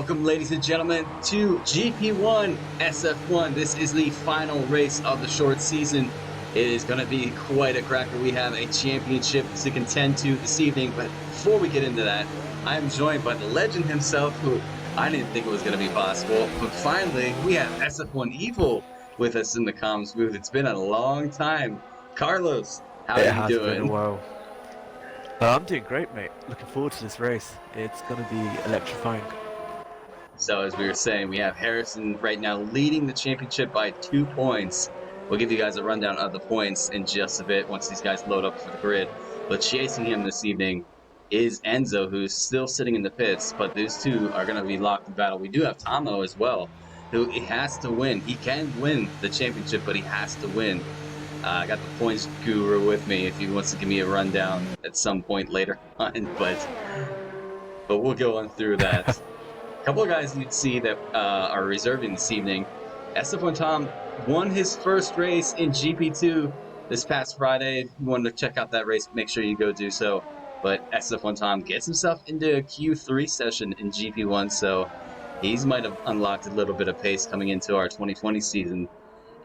Welcome, ladies and gentlemen, to GP1 SF1. This is the final race of the short season. It is going to be quite a cracker. We have a championship to contend to this evening, but before we get into that, I am joined by the legend himself, who I didn't think it was going to be possible, but finally, we have SF1 Evil with us in the comms booth. It's been a long time. Carlos, how It are you has been a doing? while. I'm doing great, mate. Looking forward to this race. It's going to be electrifying. So as we were saying, we have Harrison right now leading the championship by 2 points. We'll give you guys a rundown of the points in just a bit once these guys load up for the grid. But chasing him this evening is Enzo, who's still sitting in the pits, but these two are going to be locked in battle. We do have Tomo as well, who has to win. He can win the championship, but he has to win. I got the points guru with me if he wants to give me a rundown at some point later on, but we'll go on through that. Couple of guys you'd see that are reserving this evening. SF1 Tom won his first race in GP2 this past Friday. If you wanted to check out that race, make sure you go do so. But SF1 Tom gets himself into a Q3 session in GP1, so he's might have unlocked a little bit of pace coming into our 2020 season.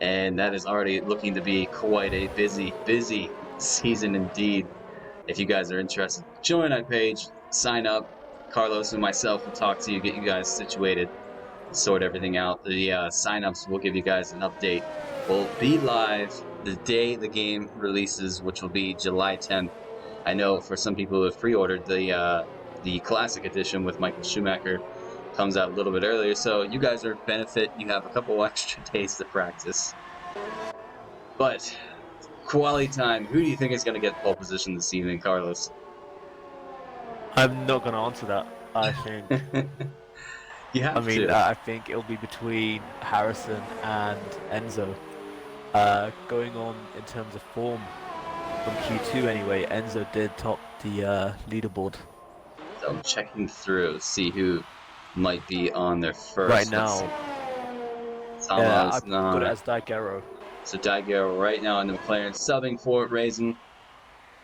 And that is already looking to be quite a busy season indeed. If you guys are interested, join our page, sign up. Carlos and myself will talk to you, get you guys situated, sort everything out. The signups will give you guys an update. We'll be live the day the game releases, which will be July 10th. I know for some people who have pre-ordered, the Classic Edition with Michael Schumacher comes out a little bit earlier, so you guys are benefit. You have a couple extra days to practice. But quality time, who do you think is going to get pole position this evening, Carlos? I'm not going to answer that. I think. You have to. I think it'll be between Harrison and Enzo. Going on in terms of form from Q2 anyway, Enzo did top the leaderboard. So I'm checking through to see who might be on there first. Right now. I've got it as Daigero. So Daigero right now in the McLaren subbing for Raisin.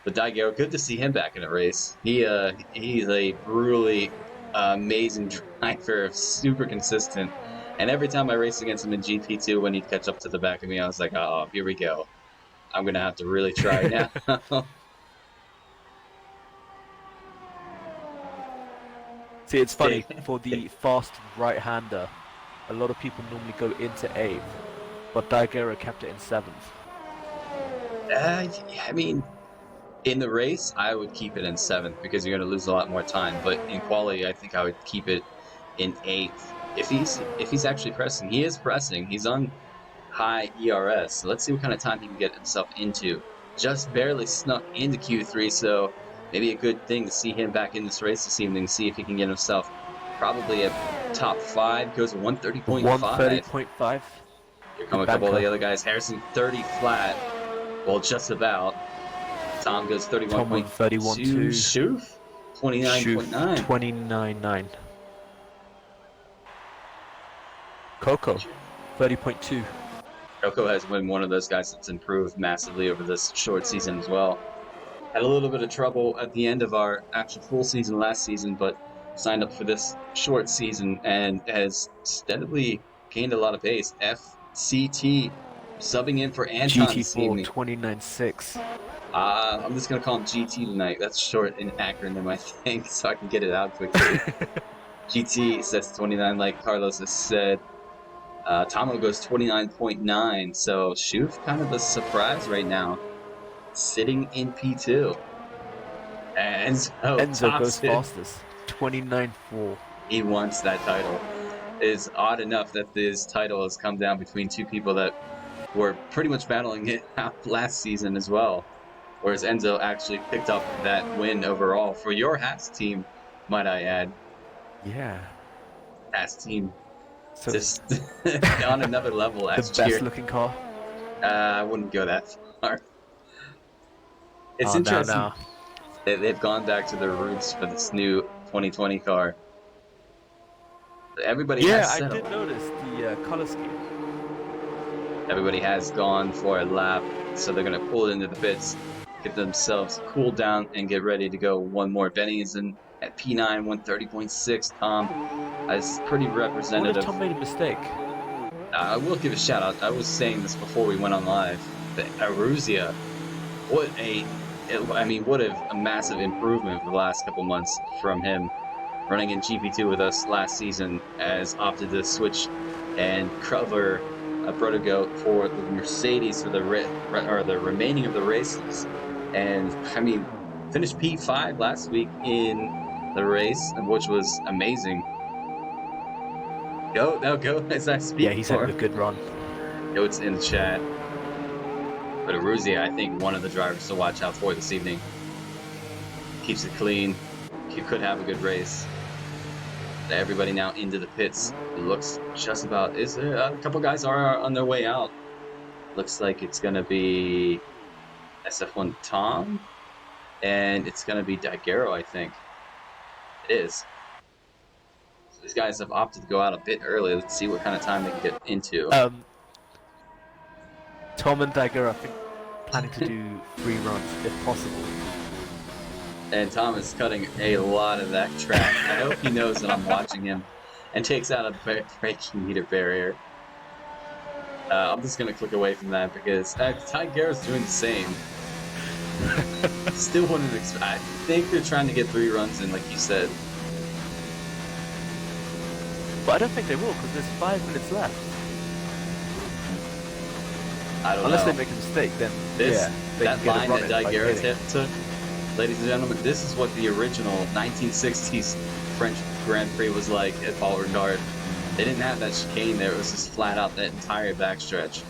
But Daigero, good to see him back in a race. He's a brutally amazing driver, super consistent. And every time I race against him in GP2, when he'd catch up to the back of me, I was like, oh, here we go. I'm going to have to really try now. See, it's funny, for the fast right-hander, a lot of people normally go into 8th, but Daigero kept it in 7th. I mean, in the race, I would keep it in 7th because you're going to lose a lot more time. But in quality, I think I would keep it in 8th. If he's actually pressing, he is pressing. He's on high ERS. So let's see what kind of time he can get himself into. Just barely snuck into Q3, so maybe a good thing to see him back in this race this evening. See if he can get himself probably a top 5. Goes 130.5. 130.5. Here come a couple of the other guys. Harrison 30 flat. Well, just about. Tom goes 31.2. 31.2. Shoof 29.9. 29.9. Coco 30.2. Coco has been one of those guys that's improved massively over this short season as well. Had a little bit of trouble at the end of our actual full season last season, but signed up for this short season and has steadily gained a lot of pace. FCT subbing in for Anton this evening. GT4 29.6. I'm just going to call him GT tonight. That's short and acronym, I think, so I can get it out quickly. GT says 29, like Carlos has said. Tomo goes 29.9, so Shoof kind of a surprise right now. Sitting in P2. And Enzo goes fastest, 29.4. He wants that title. It's odd enough that this title has come down between two people that were pretty much battling it out last season as well. Whereas Enzo actually picked up that win overall for your Hats team, might I add. Yeah. Hats team. So just on another level last the year. best looking car? I wouldn't go that far. It's interesting. No. They've gone back to their roots for this new 2020 car. Everybody has settled. I did notice the color scheme. Everybody has gone for a lap, so they're going to pull it into the pits, get themselves cooled down, and get ready to go one more. Benny is in at P9, 130.6. Tom It's pretty I wonder if representative. Tom made a mistake. I will give a shout out. I was saying this before we went on live. But Aruzia, what a massive improvement for the last couple months from him. Running in GP2 with us last season, has opted to switch and cover a proto for the Mercedes for the the remaining of the races, and finished P5 last week in the race, which was amazing. Go as I Yeah, speak he's having for a good run. Goats in the chat. But Aruzia, I think one of the drivers to watch out for this evening. Keeps it clean. He could have a good race. Everybody now into the pits. It looks just about. Is there a couple guys are on their way out? Looks like it's gonna be SF1 Tom, and it's gonna be Daigero. I think it is. So these guys have opted to go out a bit early. Let's see what kind of time they can get into. Tom and Dagger, I think, planning to do 3 runs if possible. And Tom is cutting a lot of that track. I hope he knows that I'm watching him, and takes out a braking meter barrier. I'm just gonna click away from that because Ty Garrett's doing the same. Still wouldn't expect. I think they're trying to get 3 runs in, like you said. But I don't think they will because there's 5 minutes left. I don't Unless know. they make a mistake, then that can line that Guy Garrett took, ladies and gentlemen, this is what the original 1960s French Grand Prix was like at Paul Ricard. They didn't have that chicane there. It was just flat out that entire backstretch.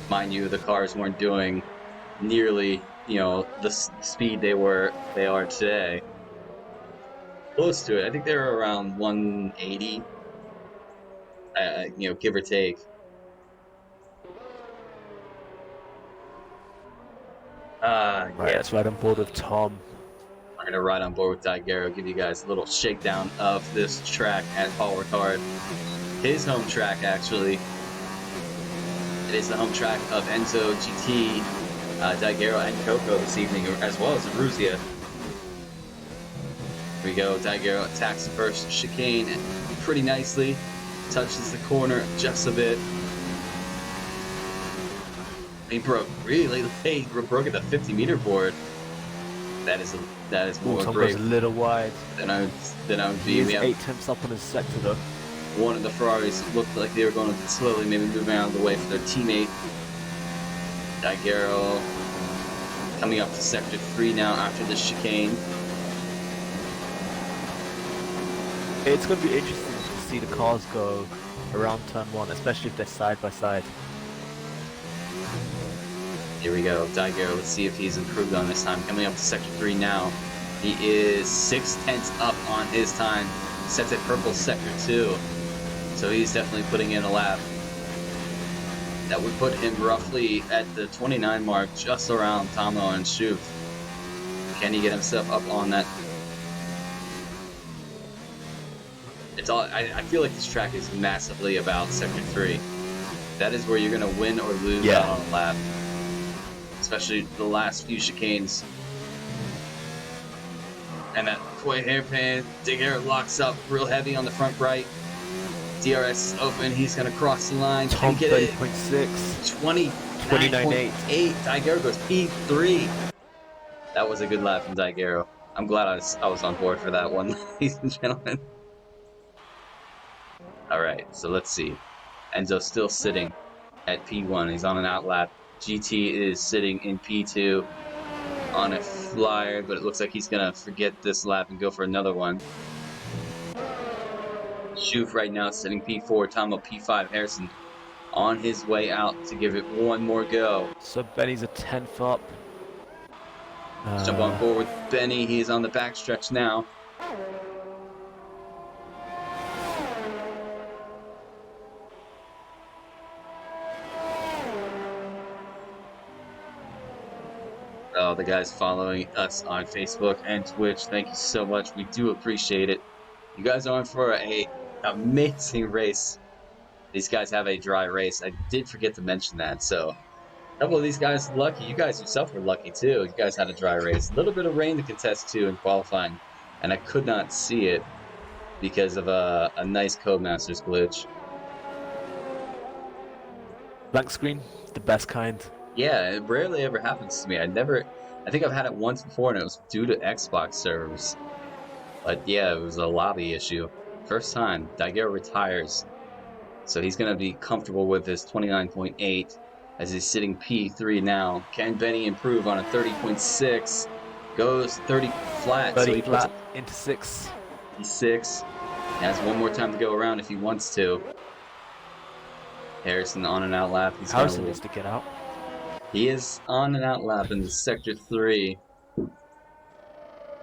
Mind you, the cars weren't doing nearly, the speed they are today. Close to it. I think they were around 180, give or take. Right, Yeah. let's ride on board with Tom. I'm gonna ride on board with Daigero, give you guys a little shakedown of this track at Paul Ricard. His home track, actually. It is the home track of Enzo GT, Daigero, and Coco this evening, as well as Aruzia. Here we go. Daigero attacks the first chicane pretty nicely, touches the corner just a bit. He broke really late. Broke at the 50-meter board. That is more Tom brave goes a little wide. than I would be. He is We have 8 tenths up on his sector though. one of the Ferraris looked like they were going to slowly maybe moving out of the way for their teammate. Daigero coming up to sector 3 now after the chicane. It's going to be interesting to see the cars go around turn 1, especially if they're side by side. Here we go, Daigero. Let's see if he's improved on this time. Coming up to sector 3 now. He is 6/10 up on his time. Sets at purple sector 2. So he's definitely putting in a lap. That would put him roughly at the 29 mark, just around Tomo and Shuf. Can he get himself up on that? I feel like this track is massively about sector 3. That is where you're going to win or lose out on a lap. Especially the last few chicanes. And that quick hairpin, Daigero locks up real heavy on the front right. DRS is open, he's going to cross the line. Tom Can he get 30.6. 29.8. Daigero goes P3. That was a good lap from Daigero. I'm glad I was on board for that one, ladies and gentlemen. Alright, so let's see. Enzo's still sitting at P1. He's on an out lap. GT is sitting in P2 on a flyer, but it looks like he's going to forget this lap and go for another one. Shuf right now sitting P4, Tomo P5, Harrison on his way out to give it one more go. So Benny's a 10th up. Let's jump on board with Benny. He's on the backstretch now. Oh, the guys following us on Facebook and Twitch, thank you so much. We do appreciate it. You guys are on for an amazing race. These guys have a dry race. I did forget to mention that. So a couple of these guys are lucky. You guys yourself were lucky too. You guys had a dry race. A little bit of rain to contest too in qualifying, and I could not see it. because of a nice Codemasters glitch. Blank screen, the best kind. Yeah, it rarely ever happens to me. I think I've had it once before, and it was due to Xbox servers. But yeah, it was a lobby issue. First time, Daigero retires, so he's going to be comfortable with his 29.8 as he's sitting P3 now. Can Benny improve on a 30.6? Goes 30 flat, 30 so he puts flat it into 6. P6. Has one more time to go around if he wants to. Harrison on and out lap. Harrison needs to get out. He is on and out lap in sector 3.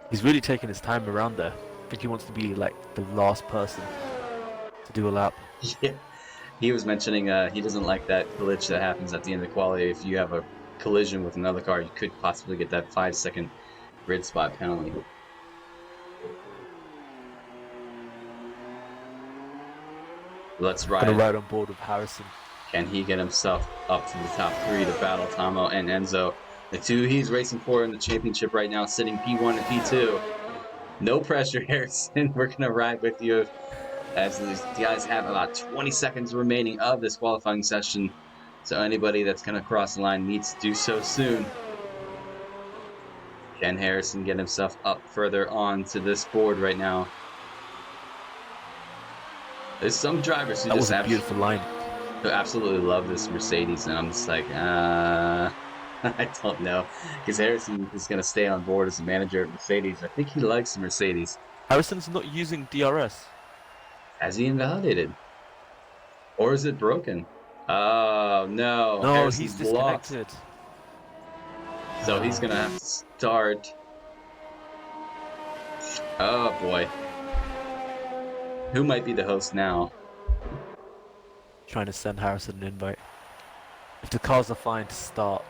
He's really taking his time around there. I think he wants to be like the last person to do a lap. Yeah. He was mentioning he doesn't like that glitch that happens at the end of the quality. If you have a collision with another car, you could possibly get that 5-second grid spot penalty. Let's Gonna ride. ride on board with Harrison. Can he get himself up to the top 3 to battle Tomo and Enzo? The two he's racing for in the championship right now, sitting P1 and P2. No pressure, Harrison. We're going to ride with you as these guys have about 20 seconds remaining of this qualifying session. So anybody that's going to cross the line needs to do so soon. Can Harrison get himself up further on to this board right now? There's some drivers who That just was a beautiful line. who absolutely love this Mercedes, and I'm just like, I don't know, because Harrison is going to stay on board as the manager of Mercedes. I think he likes the Mercedes. Harrison's not using DRS. Has he invalidated? Or is it broken? Oh, no. No, Harrison's he's blocked. disconnected. So he's going to have to start. Oh, boy. Who might be the host now? Trying to send Harrison an invite. If the cars are fine to start.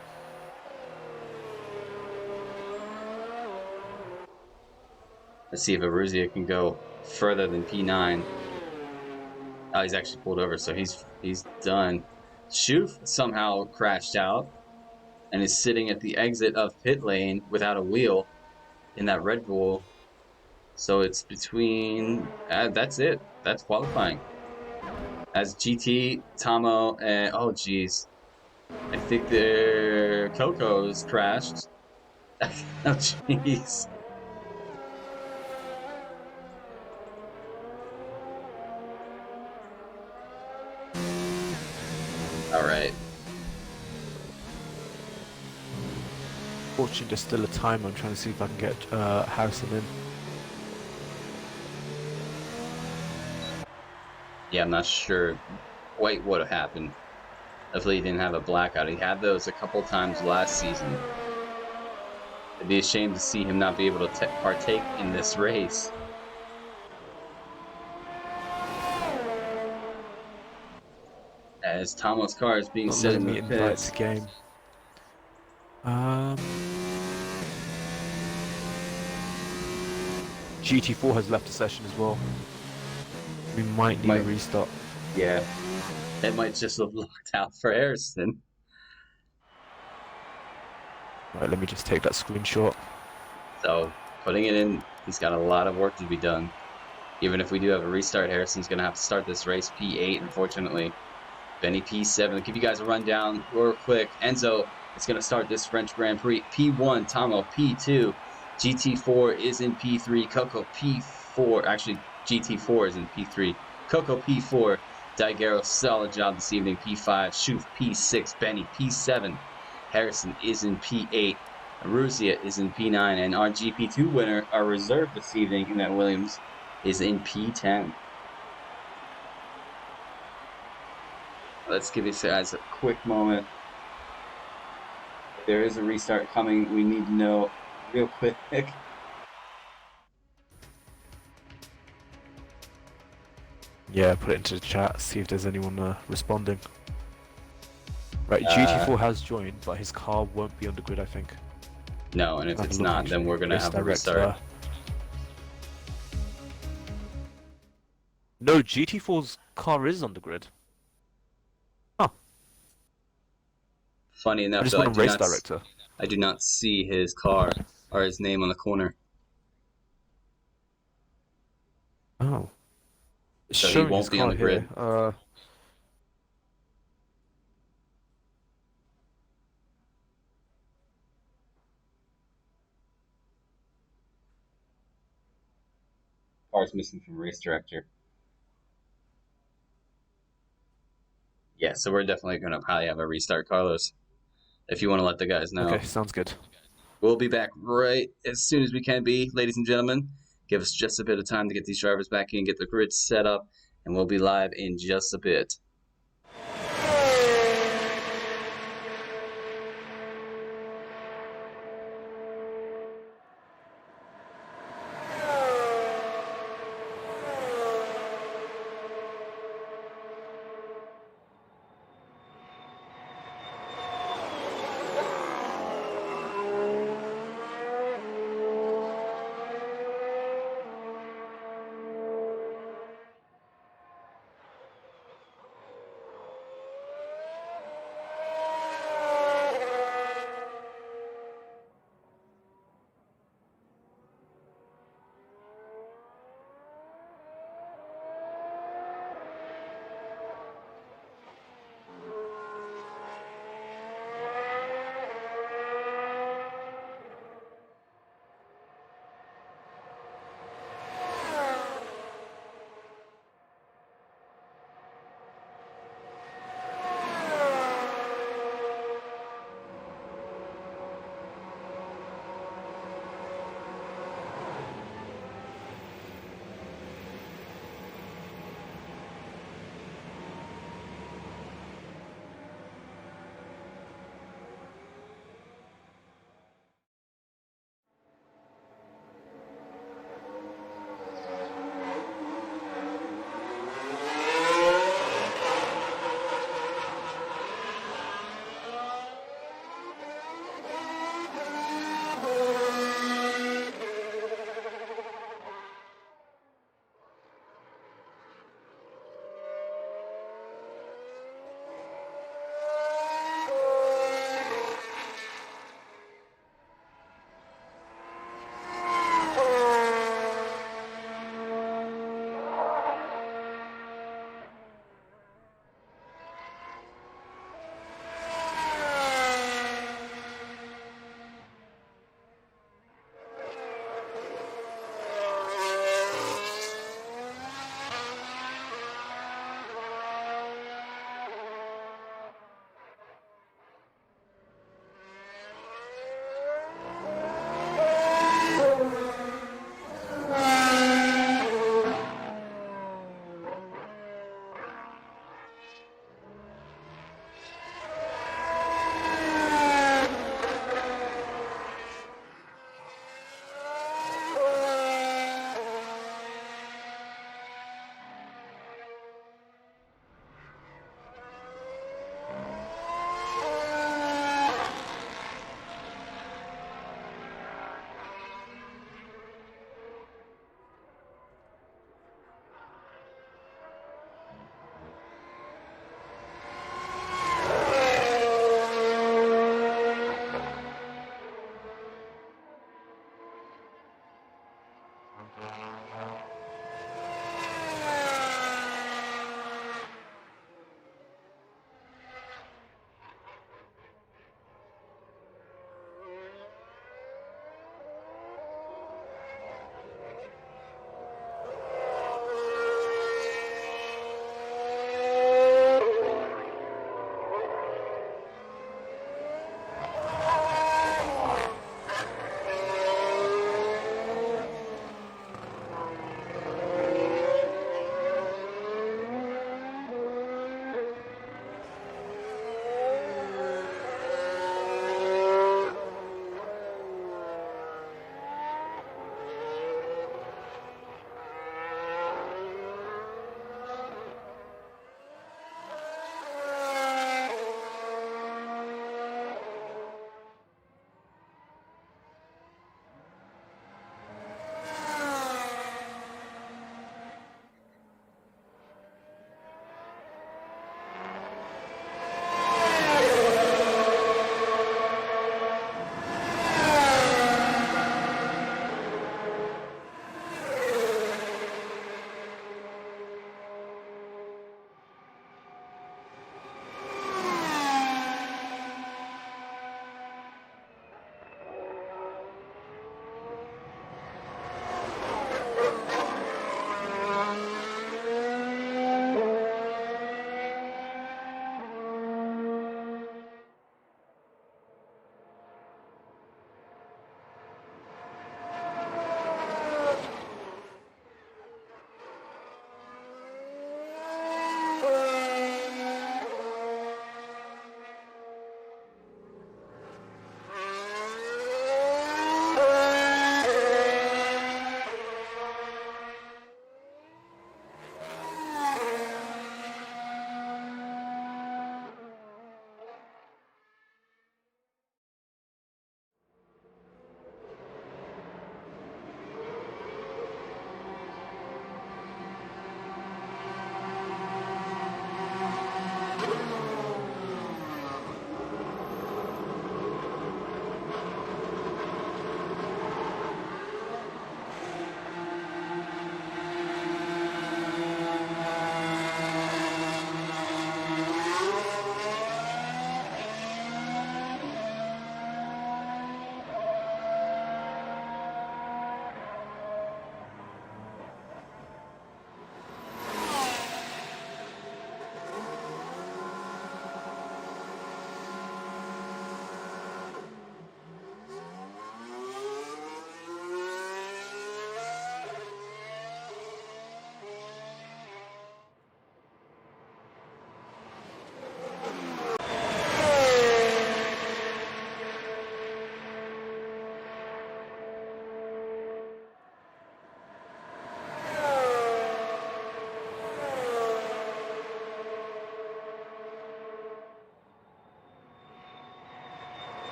Let's see if Aruzia can go further than P9. Oh, he's actually pulled over, so he's done. Shoof somehow crashed out and is sitting at the exit of pit lane without a wheel in that Red Bull. So it's between... that's it. That's qualifying. As GT, Tomo, and... Oh, jeez. I think their Coco's crashed. Oh, jeez. All right. Fortunately, there's still a time. I'm trying to see if I can get Harrison in. Yeah, I'm not sure quite what happened. Hopefully he didn't have a blackout. He had those a couple times last season. It'd be a shame to see him not be able to partake in this race. As Tomo's car is being Not set in letting the me invite pits. to game. GT4 has left the session as well. We might need a restart. Yeah. It might just have locked out for Harrison. Right, let me just take that screenshot. So, putting it in, he's got a lot of work to be done. Even if we do have a restart, Harrison's going to have to start this race P8, unfortunately. Benny P7. I'll give you guys a rundown real quick. Enzo is going to start this French Grand Prix. P1, Tomo P2. GT4 is in P3. Coco P4. Actually, GT4 is in P3. Coco P4. Daigero, solid job this evening. P5. Shoof P6. Benny P7. Harrison is in P8. Aruzia is in P9. And our GP2 winner, our reserve this evening, Annette Williams, is in P10. Let's give you guys a quick moment. If there is a restart coming, we need to know real quick. Yeah, put it into the chat, see if there's anyone responding. Right, GT4 has joined, but his car won't be on the grid, I think. No, and if it's not, then we're going to have a restart. No, GT4's car is on the grid. Huh. Funny enough, I do not see his car or his name on the corner. Oh. It's so he showing his won't be on car the here. grid. Car's missing from race director. Yeah, so we're definitely going to probably have a restart, Carlos, if you want to let the guys know. Okay, sounds good. We'll be back right as soon as we can be, ladies and gentlemen. Give us just a bit of time to get these drivers back in, get the grid set up, and we'll be live in just a bit.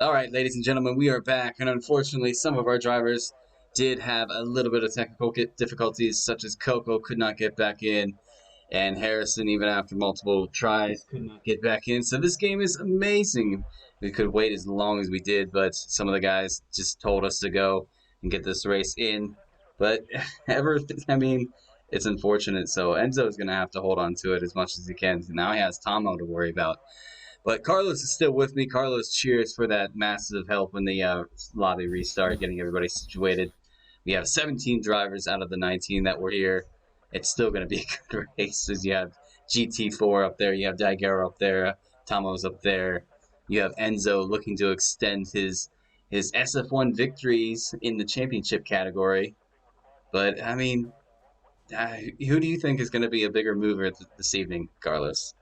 All right, ladies and gentlemen, we are back, and unfortunately, some of our drivers did have a little bit of technical difficulties, such as Coco could not get back in, and Harrison, even after multiple tries, could not get back in. So this game is amazing. We could wait as long as we did, but some of the guys just told us to go and get this race in. But I mean, it's unfortunate. So Enzo is going to have to hold on to it as much as he can. Now he has Tomo to worry about. But Carlos is still with me. Carlos, cheers for that massive help in the lobby restart, getting everybody situated. We have 17 drivers out of the 19 that were here. It's still going to be a good race as you have GT4 up there, you have Daigero up there, Tamo's up there. You have Enzo looking to extend his SF1 victories in the championship category. But I mean, who do you think is going to be a bigger mover this evening, Carlos?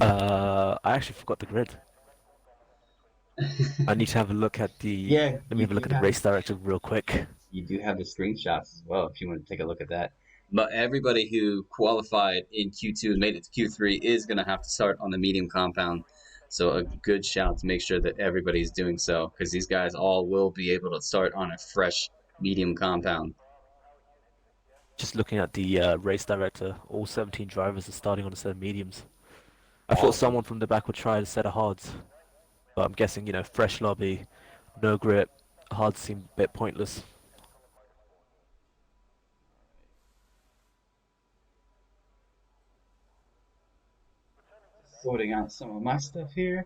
I actually forgot the grid. I need to have a look at the. Yeah, Let me have a look at the race director real quick. you do have the screenshots as well if you want to take a look at that. But everybody who qualified in Q2 and made it to Q3 is going to have to start on the medium compound. So a good shout to make sure that everybody's doing so because these guys all will be able to start on a fresh medium compound. Just looking at the race director, all 17 drivers are starting on a set of mediums. I thought Awesome. someone from the back would try a set of hards, but I'm guessing, fresh lobby, no grip, hards seem a bit pointless. Sorting out some of my stuff here.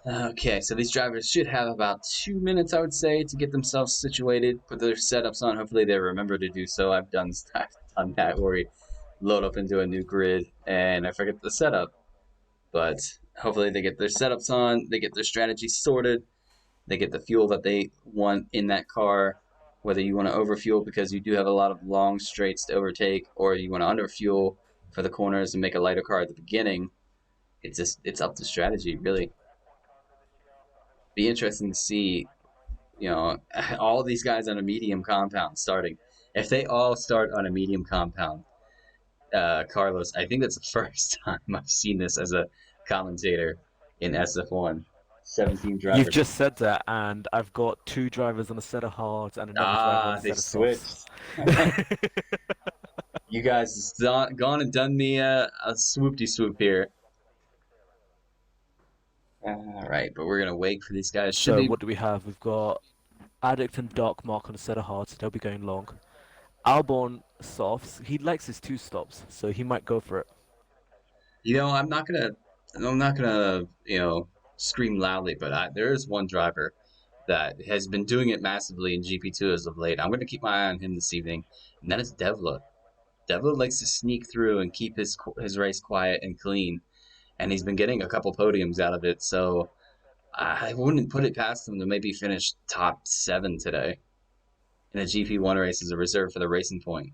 Okay, so these drivers should have about 2 minutes, I would say, to get themselves situated, put their setups on. Hopefully, they remember to do so. I've done that where we load up into a new grid and I forget the setup. But hopefully, they get their setups on, they get their strategy sorted, they get the fuel that they want in that car. Whether you want to overfuel because you do have a lot of long straights to overtake, or you want to underfuel for the corners and make a lighter car at the beginning, it's up to strategy, really. Be interesting to see, all these guys on a medium compound starting. If they all start on a medium compound, Carlos, I think that's the first time I've seen this as a commentator in SF1. 17 You've drivers. just said that, and I've got two drivers on a set of hards and another driver on Ah, a they set of softs. switched. You guys gone and done me a swoopty swoop here. All right, but we're gonna wait for these guys. Should So be, what do we have? We've got Addict and Dark Mark on a set of hards, they'll be going long. Albon softs, he likes his two stops, so he might go for it. you know, I'm not gonna, scream loudly, but there is one driver that has been doing it massively in GP2 as of late. I'm gonna keep my eye on him this evening, and that is Devla. Devla likes to sneak through and keep his race quiet and clean, and he's been getting a couple podiums out of it. So I wouldn't put it past him to maybe finish top 7 today in a GP1 race as a reserve for the Racing Point.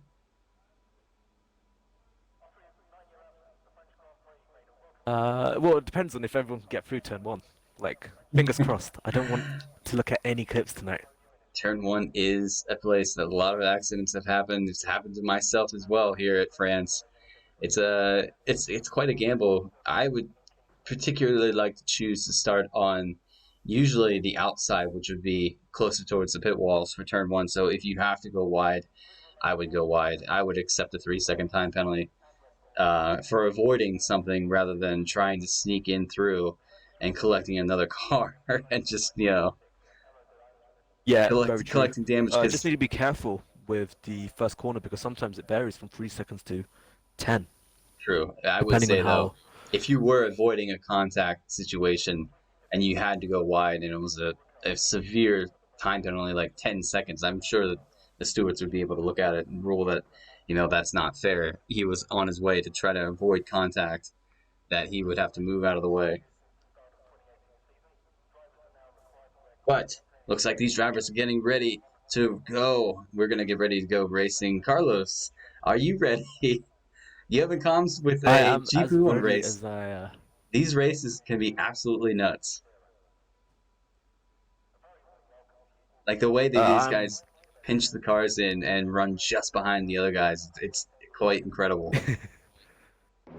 Well, it depends on if everyone can get through turn one. Like, fingers crossed. I don't want to look at any clips tonight. Turn 1 is a place that a lot of accidents have happened. It's happened to myself as well here at France. It's quite a gamble. I would particularly like to choose to start on usually the outside, which would be closer towards the pit walls for turn 1. So if you have to go wide, I would go wide. I would accept a 3 second time penalty for avoiding something rather than trying to sneak in through and collecting another car and just Yeah, very true. collecting damage Just because need to be careful with the first corner because sometimes it varies from 3 seconds to 10, true. I would depending on say though, how. if you were avoiding a contact situation and you had to go wide and it was a severe time penalty, like 10 seconds, I'm sure that the stewards would be able to look at it and rule that, that's not fair. He was on his way to try to avoid contact, that he would have to move out of the way. But looks like these drivers are getting ready to go. We're going to get ready to go racing. Carlos, are you ready? You have a comms with I a am as GP1 ready race. as I. These races can be absolutely nuts. Like the way that these I'm. guys pinch the cars in and run just behind the other guys, it's quite incredible.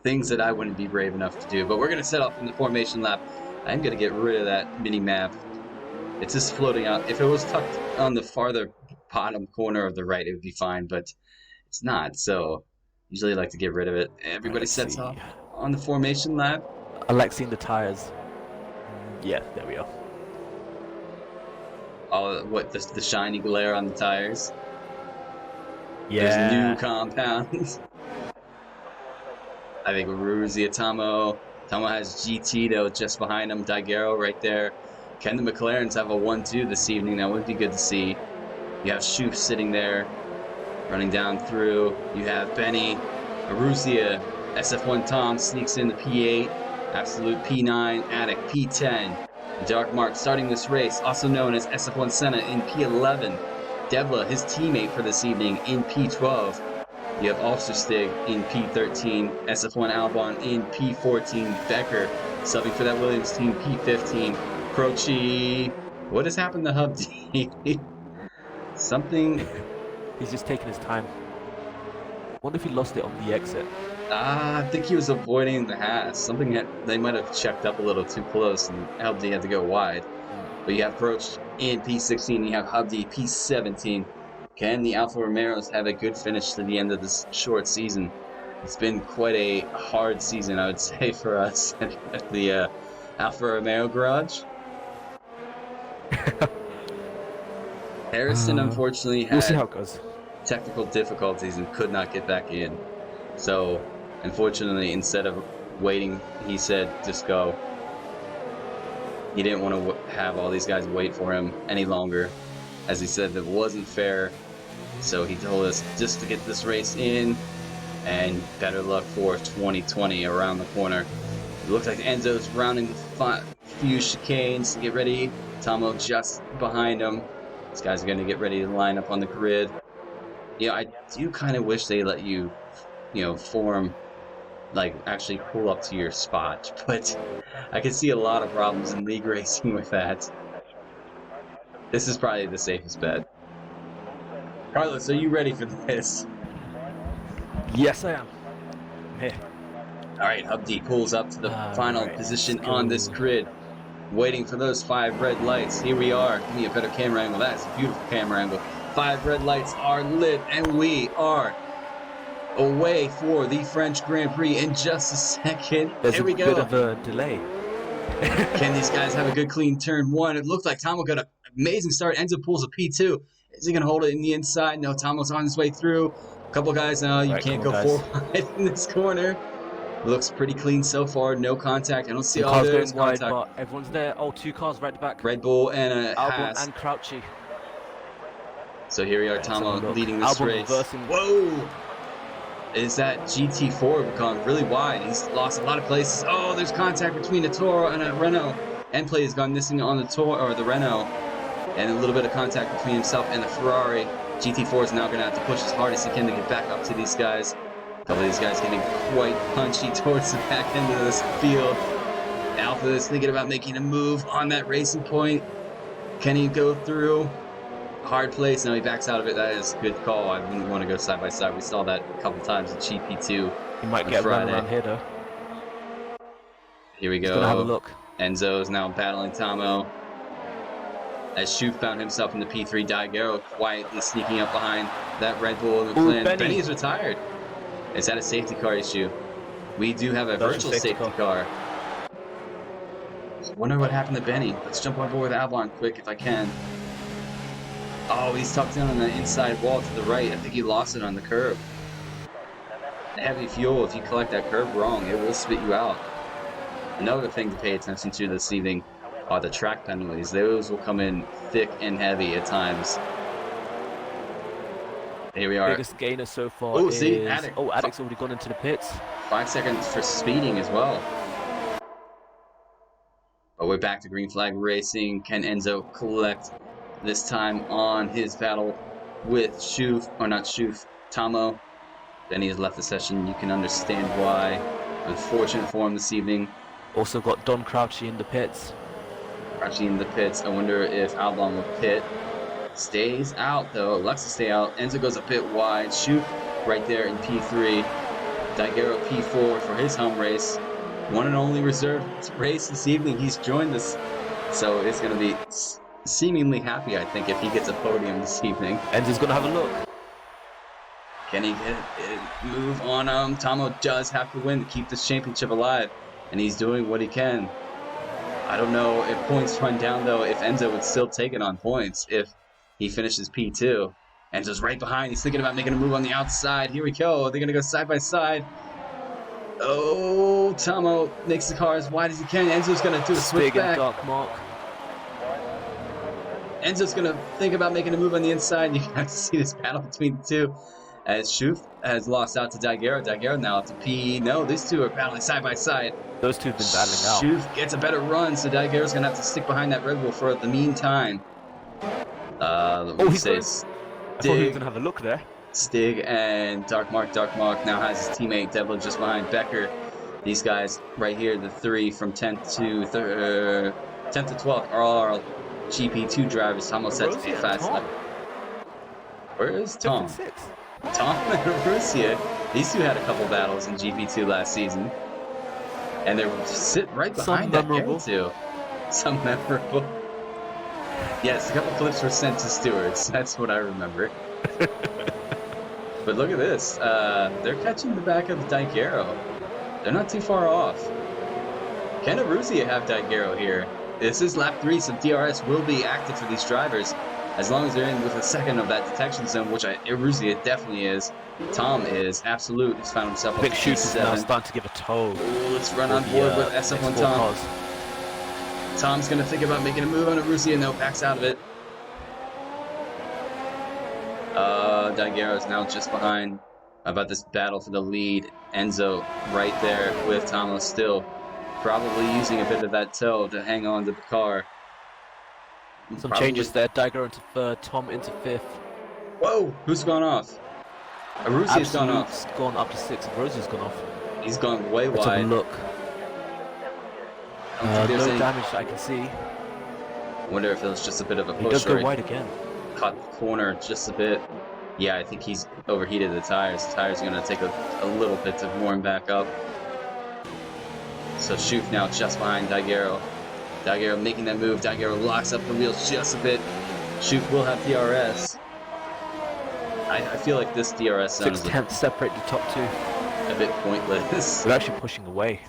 Things that I wouldn't be brave enough to do. But we're going to set off in the formation lap I'm going to get rid of that mini map. It's just floating out. If it was tucked on the farther bottom corner of the right, it would be fine, but it's not. So usually I like to get rid of it. Right, Everybody let's sets see. off on the formation lap. I like seeing the tires. Yeah, there we are. Oh, what the shiny glare on the tires. Yeah. There's new compounds. I think Ruzia Tamo. Tamo has GT though just behind him. Daigero right there. Can the McLarens have a 1-2 this evening? That would be good to see. You have Shoof sitting there, running down through. You have Benny, Aruzia, SF1 Tom sneaks in the P8, Absolute P9, Attic P10. Dark Mark starting this race, also known as SF1 Senna in P11. Devla, his teammate for this evening, in P12. You have Ulsterstig in P13, SF1 Albon in P14, Becker subbing for that Williams team, P15. Croce, what has happened to Hub D? Something. He's just taking his time. Wonder if he lost it on the exit. I think he was avoiding the Haas. They might have checked up a little too close, and Hub D had to go wide. But you have Croce in P16, you have Hub D P17. Can the Alfa Romeos have a good finish to the end of this short season? It's been quite a hard season, I would say, for us at the Alfa Romeo garage. Harrison, unfortunately, We'll see had how it goes. technical difficulties and could not get back in. So, unfortunately, instead of waiting, he said, just go. He didn't want to have all these guys wait for him any longer. As he said, that wasn't fair. So he told us just to get this race in, and better luck for 2020 around the corner. It looks like Enzo's rounding the few chicanes to get ready. Tomo just behind him. These guys are going to get ready to line up on the grid. Yeah, I do kind of wish they let you, form, like actually pull up to your spot. But I can see a lot of problems in league racing with that. This is probably the safest bet. Carlos, are you ready for this? Yes, I am. Here. All right, Hub D pulls up to the final position on this grid, waiting for those 5 red lights. Here we are. Give me a better camera angle. That's a beautiful camera angle. 5 red lights are lit, and we are away for the French Grand Prix in just a second. There's Here we a go. bit of a delay. Can these guys have a good clean turn 1? It looks like Tomo got an amazing start. Enzo pulls a P2. Is he going to hold it in the inside? No, Tomo's on his way through. A couple guys now. You can't go 4 wide in this corner. Looks pretty clean so far. No contact. I don't see all there's wide, contact. but everyone's there. Oh, 2 cars right back. Red Bull and a Albon Haas. and Crouchy. So here we are, Tomo leading this Albon race. reversing. Whoa! Is that GT4 gone really wide? He's lost a lot of places. Oh, there's contact between a Toro and a Renault. Endplay has gone missing on the Toro or the Renault, and a little bit of contact between himself and the Ferrari. GT4 is now going to have to push as hard as he can to get back up to these guys. A couple of these guys getting quite punchy towards the back end of this field. Alpha is thinking about making a move on that racing point. Can he go through? Hard place. No, he backs out of it. That is a good call. I wouldn't want to go side by side. We saw that a couple times in GP2. He might get run around here though. Here we go. He's gonna have a look. Enzo is now battling Tomo. As Shoof found himself in the P3, Daigero quietly sneaking up behind that Red Bull in the plan. Benny is retired. Is that a safety car issue? We do have a virtual safety car. I wonder what happened to Benny. Let's jump on board with Albon quick if I can. Oh, he's tucked in on the inside wall to the right. I think he lost it on the curb. Heavy fuel, if you collect that curb wrong, it will spit you out. Another thing to pay attention to this evening are the track penalties. Those will come in thick and heavy at times. Here we are. Biggest gainer so far. Oh, see, Attic. Oh, Attic's already gone into the pits. 5 seconds for speeding as well. But we're back to green flag racing. Can Enzo collect this time on his battle with Shoof, or not Shoof, Tomo? Benny has left the session. You can understand why. Unfortunate for him this evening. Also got Don Crouchy in the pits. Crouchy in the pits. I wonder if Albon will pit. Stays out though. Elects to stay out. Enzo goes a bit wide. Shoof right there in P3. Daigero P4 for his home race. one and only reserve race this evening. He's joined us, so it's going to be seemingly happy, I think, if he gets a podium this evening. Enzo's gonna have a look. Can he get a move on him? Tomo does have to win to keep this championship alive, and he's doing what he can. I don't know if points run down, though, if Enzo would still take it on points if he finishes P2. Enzo's right behind. He's thinking about making a move on the outside. Here we go. They're going to go side by side. Oh, Tomo makes the car as wide as he can. Enzo's going to do a switch back. Dark Mark. Enzo's going to think about making a move on the inside. You have to see this battle between the two. As Schuf has lost out to Daiguerre. Daiguerre now up to P. No, these two are battling side by side. Those two have been battling out. Schuf gets a better run, so Daiguerre's going to have to stick behind that Red Bull for the meantime. He's going. I thought he was going to have a look there. Stig and Dark Mark. Dark Mark now has his teammate Devlin just behind Becker. These guys right here, the three from 10th to 12th, are all GP2 drivers. Tom set to be fast. Where is Tom? Tom and Russia. These two had a couple battles in GP2 last season. And they're sit right behind that memorable too. Some memorable. Yes, a couple clips were sent to stewards. That's what I remember. But look at this. They're catching the back of Daiguerre. They're not too far off. Can Aruzia have Daiguerre here? This is lap 3, so DRS will be active for these drivers as long as they're in with a second of that detection zone, which Aruzia definitely is. Tom is. Absolute. He's found himself Big up to Shoot is now P7. starting to give a toll. Ooh, let's run on board with SF1 Tom. Cars. Tom's going to think about making a move on Aruzia. No, backs out of it. Daiguerre is now just behind. How about this battle for the lead? Enzo right there with Tomo still. Probably using a bit of that toe to hang on to the car. Some changes there. Daiguerre into 3rd, Tom into 5th. Whoa! Who's gone off? Aruzia's gone off. Absolute's gone up to 6th, and Rosie's gone off. He's gone way Let's wide. have a look. No damage I can see. I wonder if it was just a bit of a push. He does go wide again. Caught the corner just a bit. Yeah, I think he's overheated the tires. The tires are going to take a little bit to warm back up. So Schuf now just behind Daiguerre. Daiguerre making that move. Daiguerre locks up the wheels just a bit. Schuf will have DRS. I feel like this DRS zone is 6/10 separate the top two. a bit pointless. They're actually pushing away.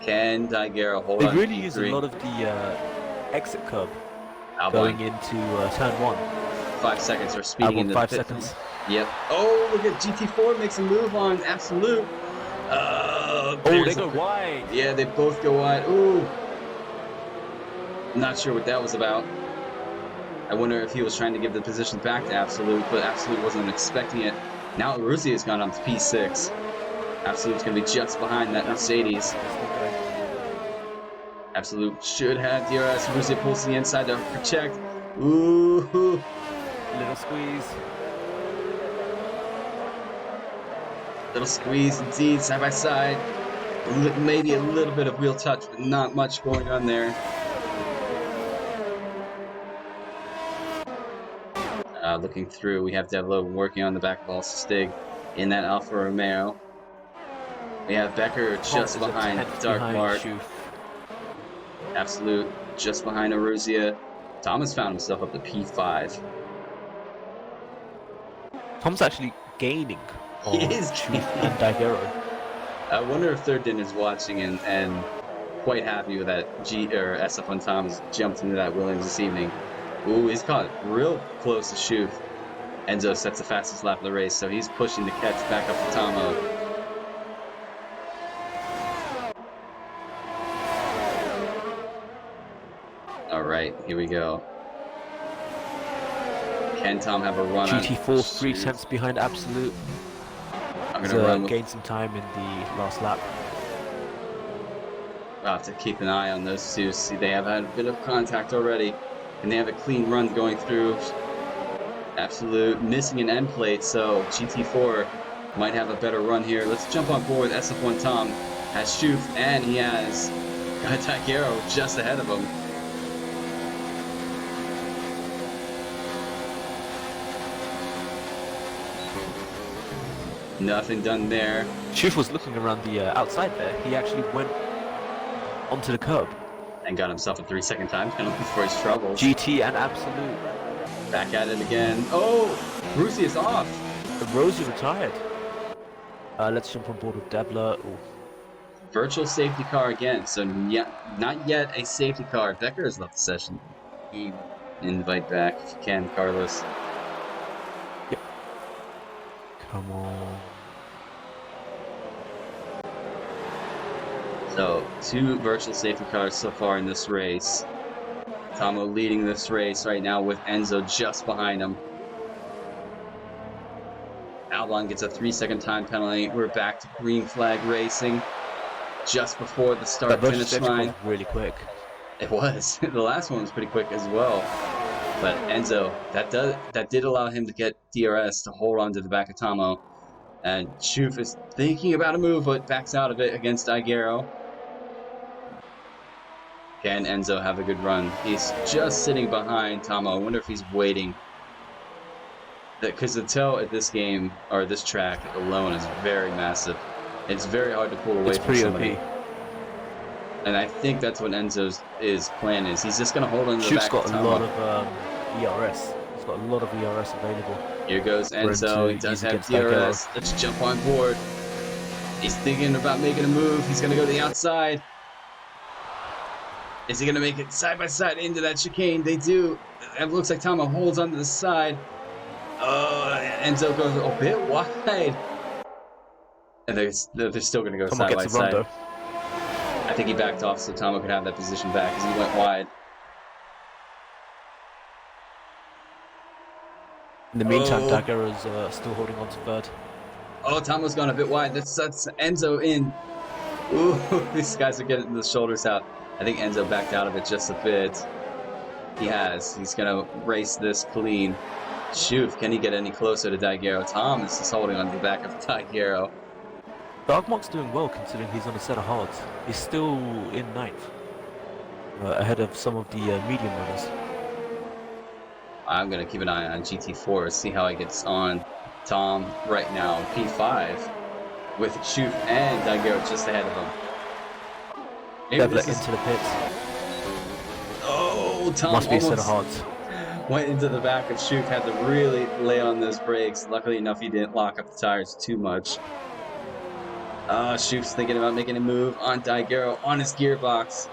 Can Daiguerre hold on? They really use a lot of the exit curb Albon. going into turn 1. 5 seconds or speeding Albon into 5 the pit. seconds. Yep. Oh, look at GT4 makes a move on Absolute. Oh, they go wide. Yeah, they both go wide. Ooh. Not sure what that was about. I wonder if he was trying to give the position back to Absolute, but Absolute wasn't expecting it. Now Aruzia has gone up to P6. Absolute's going to be just behind that Mercedes. Absolute should have DRS. Aruzia pulls to the inside to protect. Ooh. Little squeeze. Little squeeze indeed, side by side. Maybe a little bit of wheel touch, but not much going on there. Looking through, we have Devlo working on the back of all Stig in that Alfa Romeo. We have Becker just behind Dark Mark. Absolute just behind Aruzia. Thomas found himself up to P5. Tom's actually gaining. He is gaining. And Daiguerre. I wonder if Third Din is watching and quite happy with that SF1 Thomas jumped into that Williams this evening. Ooh, he's caught real close to Schuf. Enzo sets the fastest lap of the race, so he's pushing the catch back up to Tomo. Alright, here we go. Can Tom have a run GT4 on 3 tenths behind Absolute. I'm gonna run gain some time in the last lap. I'll have to keep an eye on those two. See, they have had a bit of contact already. And they have a clean run going through. Absolute missing an end plate, so GT4 might have a better run here. Let's jump on board with SF1 Tom. Has Schuf, and he has Daiguerre just ahead of him. Nothing done there. Schuf was looking around the outside there. He actually went onto the curb. And got himself a 3-second time penalty for his troubles. GT and Absolute. Back at it again. Oh! Brucey is off. Rosie retired. Let's jump on board with Devler. Ooh. Virtual safety car again. So not yet a safety car. Becker has left the session. Invite back if you can, Carlos. Yep. Come on. So 2 virtual safety cars so far in this race. Tomo leading this race right now with Enzo just behind him. Albon gets a 3-second time penalty. We're back to green flag racing just before the start-finish line. Really quick. It was. The last one was pretty quick as well. But Enzo, that did allow him to get DRS to hold on to the back of Tomo. And Schuf is thinking about a move, but backs out of it against Daiguero. Can Enzo have a good run? He's just sitting behind Tomo. I wonder if he's waiting. Because the toe at this game, or this track alone, is very massive. It's very hard to pull away from somebody. OP. And I think that's what Enzo's plan is. He's just going to hold on to the back of Tomo. Schuf's got a lot of ERS. He's got a lot of ERS available. Here goes Enzo. He does have DRS. Let's jump on board. He's thinking about making a move. He's going to go to the outside. Is he going to make it side by side into that chicane? They do. It looks like Tomo holds onto the side. Enzo goes a bit wide. And they're still going to go side by side. I think he backed off so Tomo could have that position back because he went wide. In the meantime, Daiguero's still holding on to third. Oh, Tomo's gone a bit wide. That's Enzo in. Ooh, these guys are getting the shoulders out. I think Enzo backed out of it just a bit. He has. He's going to race this clean. Schuf, can he get any closer to Daiguero? Tom is just holding on to the back of Daiguero. Dogmock's doing well considering he's on a set of hards. He's still in 9th. Ahead of some of the medium runners. I'm going to keep an eye on GT4, see how he gets on. Tom right now, P5, with Schuf and Daiguero just ahead of him. Devler into the pits. Oh, Tom must be a set of hards. Went into the back of Schuf, had to really lay on those brakes. Luckily enough, he didn't lock up the tires too much. Schuf's thinking about making a move on Daiguero on his gearbox.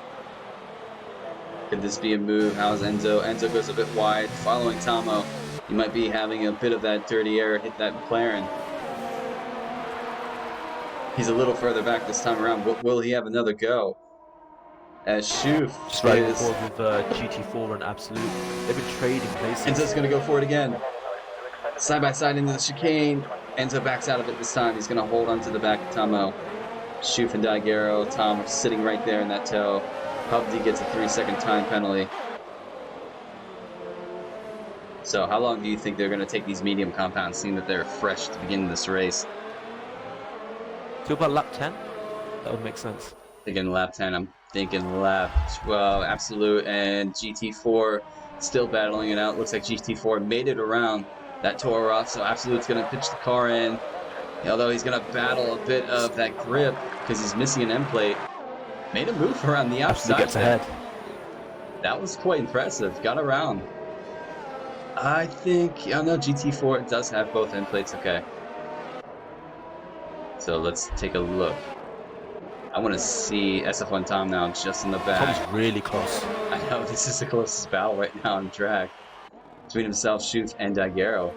Could this be a move? How's Enzo? Enzo goes a bit wide, following Tomo. He might be having a bit of that dirty air hit that McLaren. He's a little further back this time around. Will he have another go? As Schuf just riding forward with GT4 and Absolute. They've been trading places. Enzo's going to go for it again. Side by side into the chicane. Enzo backs out of it this time. He's going to hold onto the back of Tomo. Schuf and Daiguero. Tom sitting right there in that toe. Hubdy gets a 3-second time penalty. So how long do you think they're going to take these medium compounds, seeing that they're fresh to begin this race? To about lap 10? That would make sense. Thinking lap 10, I'm thinking lap 12. Absolute and GT4 still battling it out. Looks like GT4 made it around that Toro Rosso. Absolute's going to pitch the car in. Although he's going to battle a bit of that grip because he's missing an end plate. Made a move around the outside. Gets ahead. That was quite impressive. Got around. I think, no, GT4 does have both end plates. Okay. So let's take a look. I want to see SF1 Tom now just in the back. Tom's really close. I know, this is the closest battle right now on the track. Between himself, Schuf, and Daiguero.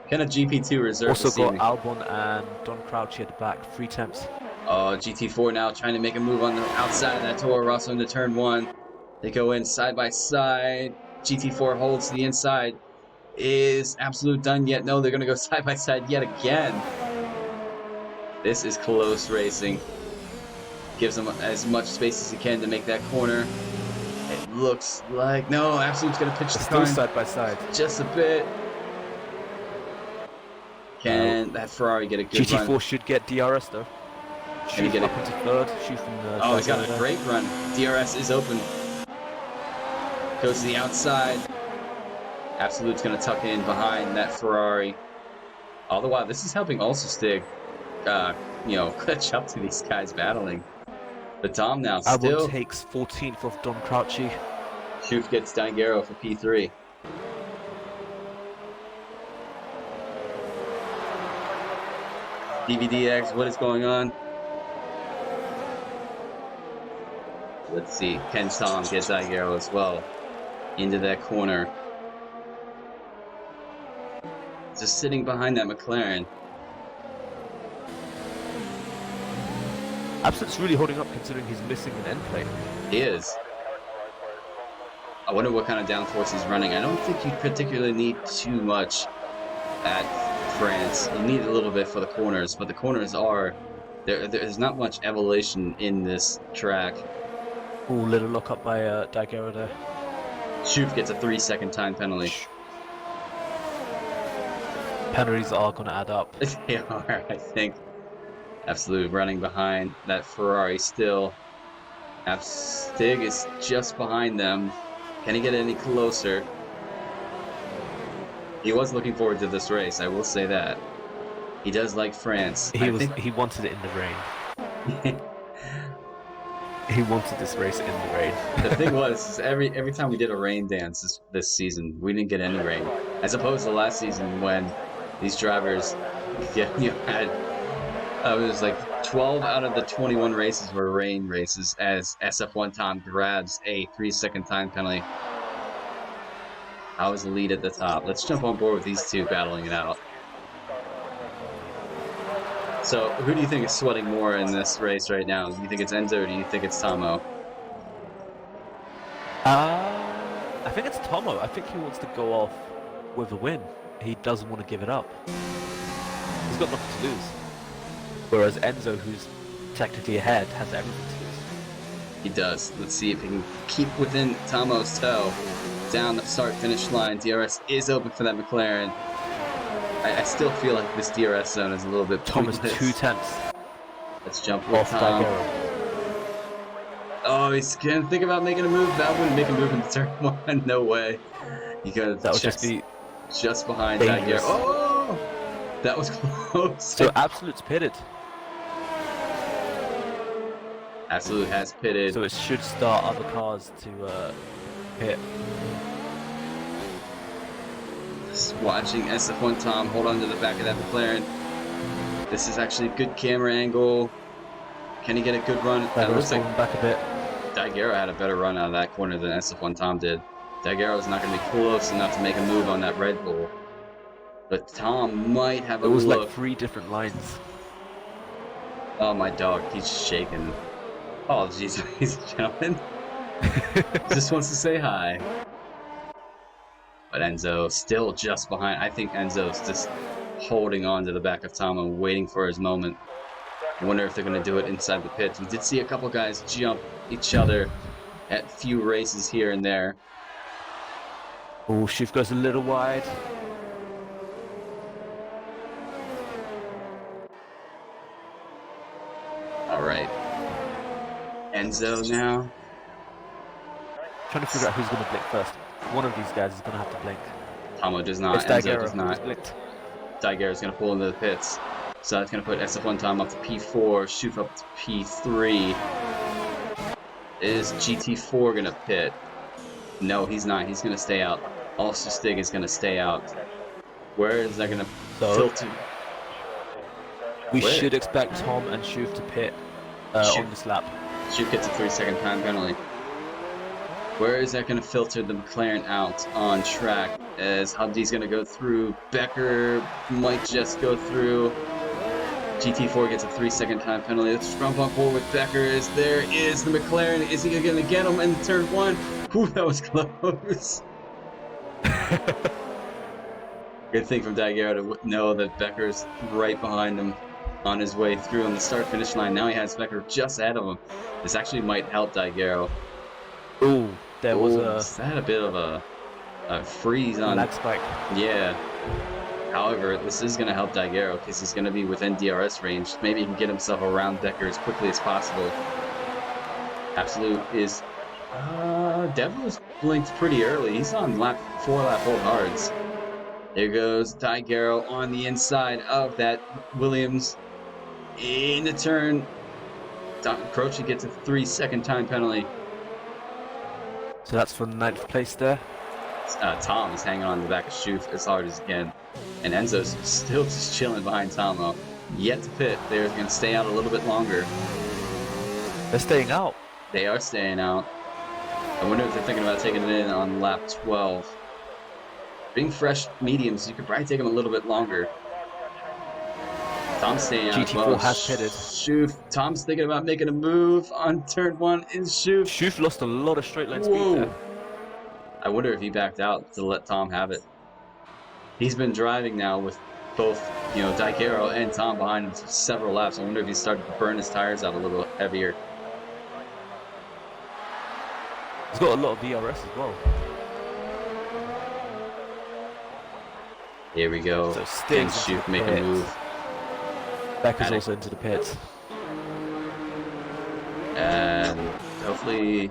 Can a GP2 reserve also this got evening? Albon and Don Crouch at the back, 3 temps. Oh, GT4 now trying to make a move on the outside of that Toro Rosso into turn 1. They go in side by side. GT4 holds the inside. Is Absolute done yet? No, they're going to go side by side yet again. This is close racing. Gives them as much space as he can to make that corner. It looks like... No, Absolute's going to pitch the car. Still side by side. Just a bit. Can that Ferrari get a good GT4 run? should get DRS though. Can he get up it? into third. Schuf from Oh, he's got a great run. DRS is open. Goes to the outside. Absolute's going to tuck in behind that Ferrari. All the while, this is helping also Stig, catch up to these guys battling. But Tom now Albon still. takes 14th off Don Crouchy. Schuf gets Daigero for P3. DVDX, what is going on? Let's see. Can Tom get Daigero as well into that corner? Just sitting behind that McLaren. Absolute's really holding up considering he's missing an end plate. He is. I wonder what kind of downforce he's running. I don't think you particularly need too much at France. You need a little bit for the corners, but the corners are... There's not much elevation in this track. Ooh, little lock up by Daigero there. Schuf gets a 3-second time penalty. Penalties are going to add up. They are, I think. Absolute running behind that Ferrari still. Stig is just behind them. Can he get any closer? He was looking forward to this race, I will say that. He does like France. He wanted it in the rain. He wanted this race in the rain. The thing was, every time we did a rain dance this season, we didn't get any rain. As opposed to last season when these drivers had... it was like 12 out of the 21 races were rain races as SF1 Tom grabs a 3-second time penalty. I was the lead at the top. Let's jump on board with these two battling it out. So, who do you think is sweating more in this race right now? Do you think it's Enzo or do you think it's Tomo? I think it's Tomo. I think he wants to go off with a win. He doesn't want to give it up. He's got nothing to lose. Whereas Enzo, who's technically ahead, has everything to lose. He does. Let's see if he can keep within Tomo's toe. Down the start-finish line. DRS is open for that McLaren. I still feel like this DRS zone is a little bit Tom pointless. is 2 tenths. Let's jump with Tom. Oh, he's gonna think about making a move. That wouldn't make a move into turn 1. No way. Because that would just be just behind dangerous. Daigero. Oh, that was close. So Absolute's pitted. Absolute has pitted. So it should start other cars to pit. Just watching SF1 Tom hold on to the back of that McLaren. This is actually a good camera angle. Can he get a good run? It looks like back a bit. Daigero had a better run out of that corner than SF1 Tom did. Daigero's not going to be close enough to make a move on that Red Bull. But Tom might have a look. It was like 3 different lines. Oh, my dog. He's shaking. Oh, jeez, ladies and gentlemen. Just wants to say hi. But Enzo still just behind. I think Enzo's just holding on to the back of Tom and waiting for his moment. I wonder if they're going to do it inside the pits. We did see a couple guys jump each other at few races here and there. Oh, Schuf goes a little wide. All right. Enzo now. Trying to figure out who's going to blink first. One of these guys is going to have to blink. Tomo does not. It's Enzo Daigero does not. Daigero's going to pull into the pits. So that's going to put SF1 Tom up to P4, Schuf up to P3. Is GT4 going to pit? No, he's not. He's going to stay out. Also, Stig is going to stay out. Where is that going to filter? We should expect Tom and Schuf to pit on this lap. Schuf gets a 3-second time penalty. Where is that going to filter the McLaren out on track? As Hubdy's going to go through. Becker might just go through. GT4 gets a 3-second time penalty. Let's jump on board with Becker. There is the McLaren. Is he going to get him in turn 1? Whew, that was close. Good thing from Daigero to know that Becker's right behind him on his way through on the start-finish line. Now he has Becker just ahead of him. This actually might help Daigero. Ooh, there was a bit of a freeze on lag spike. Yeah. However, this is going to help Daigero because he's going to be within DRS range. Maybe he can get himself around Becker as quickly as possible. Absolute is... Devil was blinked pretty early. He's on 4 lap hold hards. There goes Tigero on the inside of that Williams in the turn. Croce gets a 3-second time penalty. So that's for 9th place there. Tom is hanging on the back of Schuf as hard as he can. And Enzo's still just chilling behind Tomo. Yet to pit. They're going to stay out a little bit longer. They're staying out. They are staying out. I wonder if they're thinking about taking it in on lap 12. Being fresh mediums, you could probably take them a little bit longer. Tom's staying out as well. GT4 has pitted. Schuf. Tom's thinking about making a move on turn 1 in Schuf. Schuf lost a lot of straight line speed there. I wonder if he backed out to let Tom have it. He's been driving now with both, Tigero and Tom behind him for several laps. I wonder if he started to burn his tires out a little heavier. He's got a lot of DRS as well. Here we go. So Sting Schuf make a move. Becker's also into the pits. And hopefully,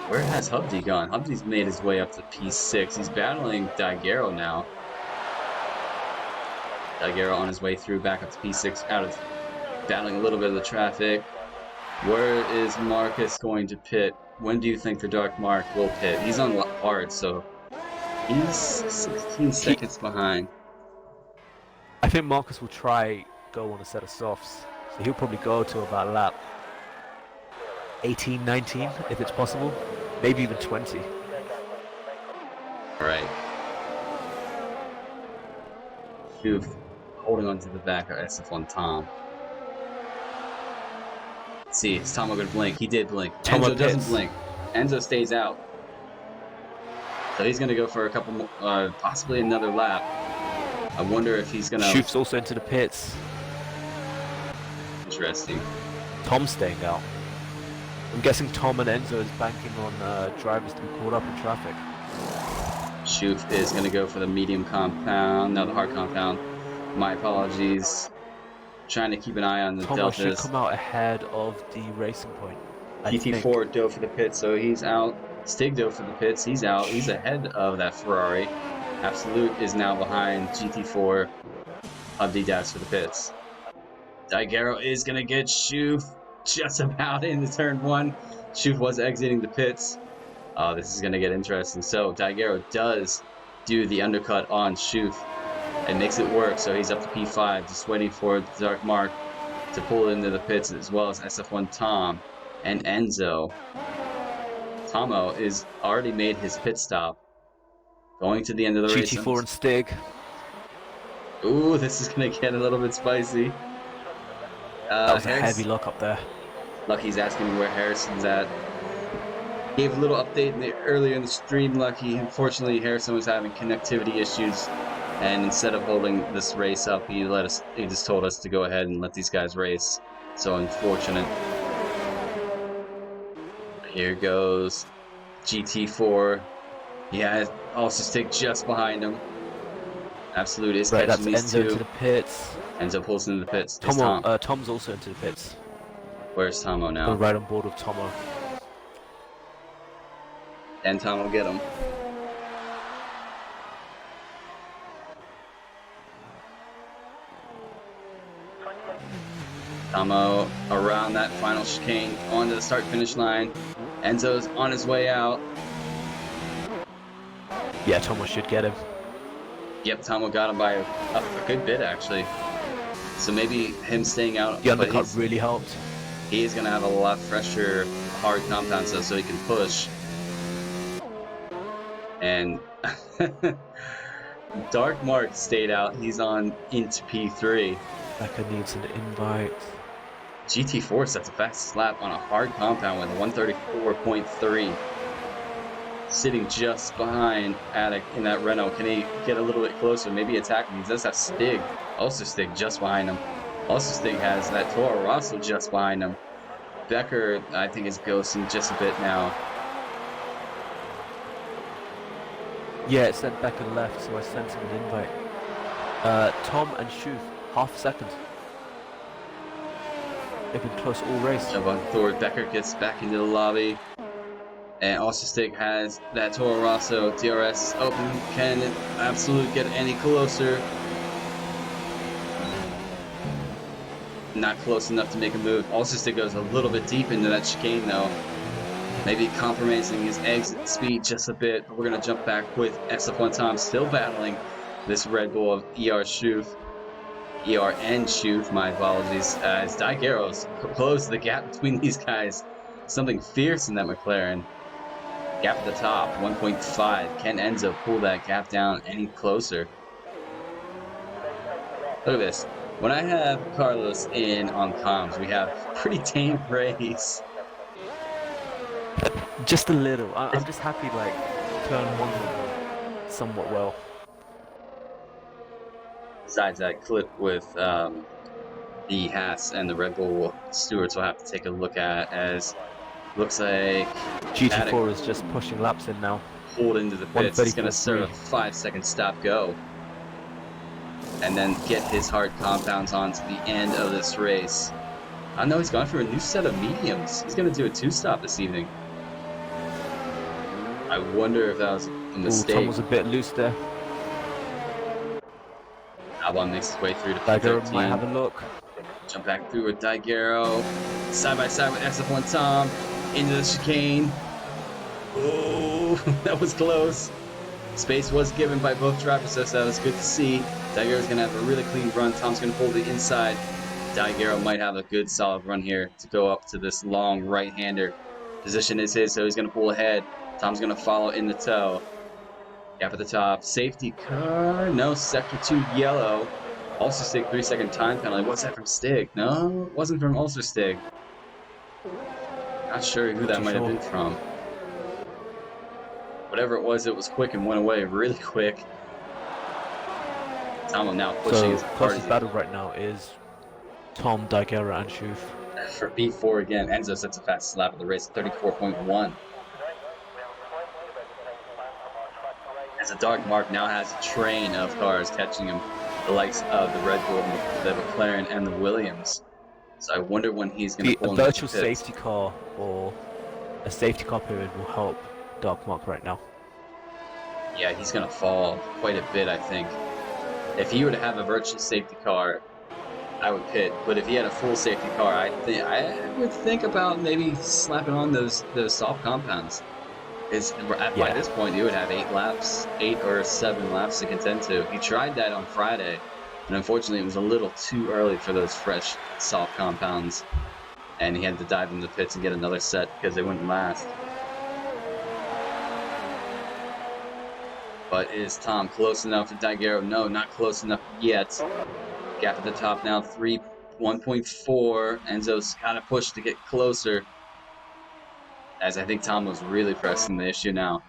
where has Hubdy gone? Hubdy's made his way up to P6. He's battling Tigero now. Tigero on his way through back up to P6, out of battling a little bit of the traffic. Where is Marcus going to pit? When do you think the Dark Mark will pit? He's on hard, so he's 16 seconds behind. I think Marcus will try go on a set of softs, so he'll probably go to about lap 18, 19 if it's possible, maybe even 20. All right. Schuf holding on to the back of SF1 Tom. Let's see, is Tomo going to blink? He did blink. Tomo Enzo doesn't blink. Enzo stays out. So he's going to go for a couple more, possibly another lap. I wonder if he's going to... Schuf's also into the pits. Interesting. Tom's staying out. I'm guessing Tom and Enzo is banking on drivers to be caught up in traffic. Schuf is going to go for the medium compound, no, the hard compound. My apologies. Trying to keep an eye on the Tomo deltas. should come out ahead of the racing point. GT4 dove for the pits, so he's out. Stig dove for the pits, he's out. He's ahead of that Ferrari. Absolute is now behind GT4. Hubdy dash for the pits. Tigero is going to get Schuf just about into turn 1. Schuf was exiting the pits. Oh, this is going to get interesting. So Tigero does do the undercut on Schuf and makes it work. So he's up to P5, just waiting for the Dark Mark to pull into the pits, as well as SF1 Tom and Enzo. Tomo is already made his pit stop, going to the end of the race. GT4 and Stig. Ooh, this is going to get a little bit spicy. That was a heavy lock up there. Lucky's asking me where Harrison's at. Gave a little update earlier in the stream, Lucky. Unfortunately, Harrison was having connectivity issues, and instead of holding this race up, he just told us to go ahead and let these guys race. So unfortunate. Here goes GT4. Yeah, also Stig just behind him. Absolute is right, catching that's these Enzo two. to the pits. Enzo pulls into the pits. Tom's also into the pits. Where's Tomo now? I'm right on board with Tomo. And Tom will get him. Tomo around that final chicane onto the start-finish line. Enzo's on his way out. Yeah, Tomo should get him. Yep, Tomo got him by a good bit, actually. So maybe him staying out. The undercut really helped. He is going to have a lot fresher hard compound so he can push. And Dark Mark stayed out. He's on into P3. Becker needs an invite. GT4 sets a fastest lap on a hard compound with 134.3. Sitting just behind Attic in that Renault. Can he get a little bit closer? Maybe attack him. He does have Stig. Also Stig just behind him. Also Stig has that Toro Rosso just behind him. Becker, I think, is ghosting just a bit now. Yeah, it said Becker left, so I sent him an invite. Tom and Schuf, half a second. They've been close all race. Jump on Thor. Becker gets back into the lobby. And also Stick has that Toro Rosso DRS open. Can it absolutely get any closer? Not close enough to make a move. Also Stick goes a little bit deep into that chicane though. Maybe compromising his exit speed just a bit, but we're going to jump back with SF1 Tom still battling this Red Bull of ERN Schuth, my apologies, as Daiguero's closed the gap between these guys. Something fierce in that McLaren. Gap at the top, 1.5. Can Enzo pull that gap down any closer? Look at this. When I have Carlos in on comms, we have pretty tame race. Just a little. I'm just happy, like, turn one went somewhat well. Besides that clip with the Haas and the Red Bull stewards will have to take a look at, as looks like GT4 is just pushing laps in now. pulled into the pits. He's going to serve a 5-second stop go and then get his hard compounds on to the end of this race. I know he's gone for a new set of mediums. He's going to do a 2-stop this evening. I wonder if that was a mistake. Tom was a bit loose there. Albon makes his way through to Daiguero might have a look. Jump back through with Daiguero. Side by side with SF1 Tom. Into the chicane. Oh, that was close. Space was given by both drivers, so that was good to see. Daiguero's going to have a really clean run. Tom's going to pull the inside. Daiguero might have a good solid run here to go up to this long right-hander. Position is his, so he's going to pull ahead. Tom's going to follow in the tow. Gap at the top. Safety car. No, sector 2 yellow. Also Stig 3-second time penalty. What's that from Stig? No, it wasn't from Ulster Stig. Not sure who that might have been from. Whatever it was quick and went away really quick. Tom now pushing his closest battle right now is Tom, Daiguero, and Schuth. For P4 again, Enzo sets a fast lap of the race, 34.1. As the Dark Mark now has a train of cars catching him, the likes of the Red Bull, the McLaren, and the Williams. So I wonder when he's going to pull in. A virtual safety car or a safety car period will help Dark Mark right now. Yeah, he's going to fall quite a bit, I think. If he were to have a virtual safety car, I would pit. But if he had a full safety car, I would think about maybe slapping on those soft compounds. By this point, he would have 8 or 7 laps to contend to. He tried that on Friday, and unfortunately, it was a little too early for those fresh soft compounds, and he had to dive into the pits and get another set because they wouldn't last. But is Tom close enough to Daiguero? No, not close enough yet. Gap at the top now, 1.4. Enzo's got to push to get closer, as I think Tom was really pressing the issue now.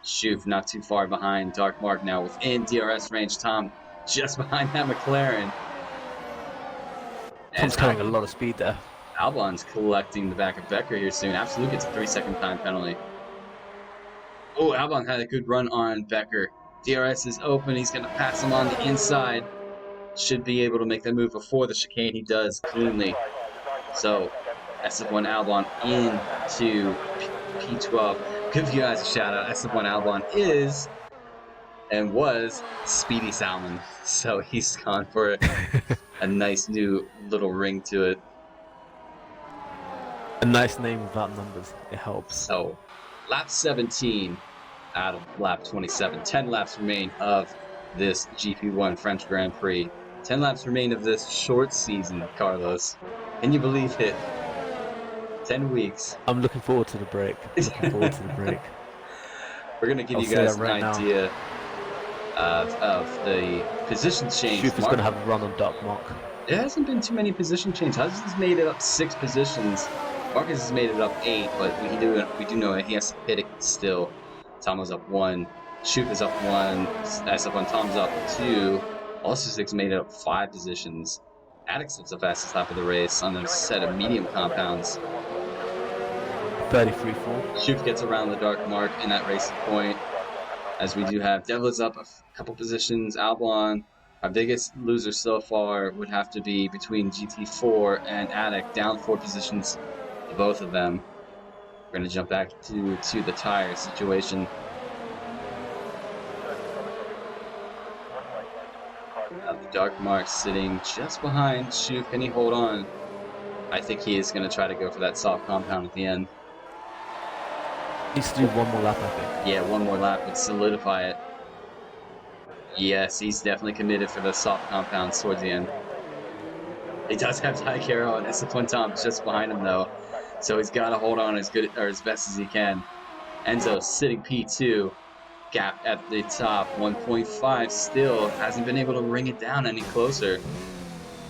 Schuth not too far behind. Dark Mark now within DRS range. Tom just behind that McLaren. Tom's carrying a lot of speed there. Albon's collecting the back of Becker here soon. Absolutely gets a 3-second time penalty. Oh, Albon had a good run on Becker. DRS is open. He's going to pass him on the inside. Should be able to make that move before the chicane. He does cleanly. So, SF1 Albon into P12. Give you guys a shout out. SF1 Albon is and was Speedy Salmon. So he's gone for a nice new little ring to it. A nice name without numbers. It helps. So, lap 17 out of lap 27. 10 laps remain of this GP1 French Grand Prix. 10 laps remain of this short season, Carlos. Can you believe it? 10 weeks. I'm looking forward to the break. We're going to give you guys an idea of the position change. Schuth is going to have a run on Dark Mark. There hasn't been too many position changes. Hudson has made it up 6 positions. Marcus has made it up 8, but we do know that he has to pit it still. Tom was up 1. Schuth is up 1. SF1 Tom's up 2. Also 6 made it up 5 positions. Addicts is the fastest lap of the race on a set of medium compounds. 33.4. Schuth gets around the Dark Mark in that racing point. As we do have Devlin's up a couple positions. Albon, our biggest loser so far, would have to be between GT4 and Addict, down 4 positions to both of them. We're going to jump back to the tire situation. The Dark Mark sitting just behind Shu. Can he hold on? I think he is going to try to go for that soft compound at the end. Needs to do one more lap, I think. Yeah, one more lap would solidify it. Yes, he's definitely committed for the soft compounds towards the end. He does have Taikero and SF1 Tom just behind him though, so he's got to hold on as good or as best as he can. Enzo sitting P2, gap at the top, 1.5 still hasn't been able to ring it down any closer.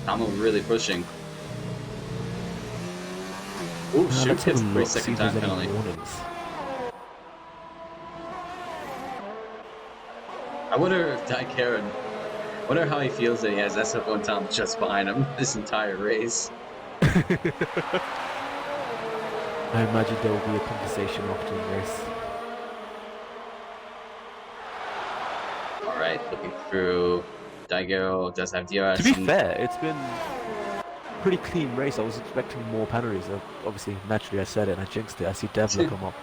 Tomo really pushing. Oh shoot! Hits 3-second time penalty. I wonder if Taikero. Wonder how he feels that he has SF1 Tom just behind him this entire race. I imagine there will be a conversation after the race. Alright, looking through. Daigero does have DRS. To be fair, it's been a pretty clean race. I was expecting more penalties. Obviously, naturally I said it and I jinxed it. I see Devla come up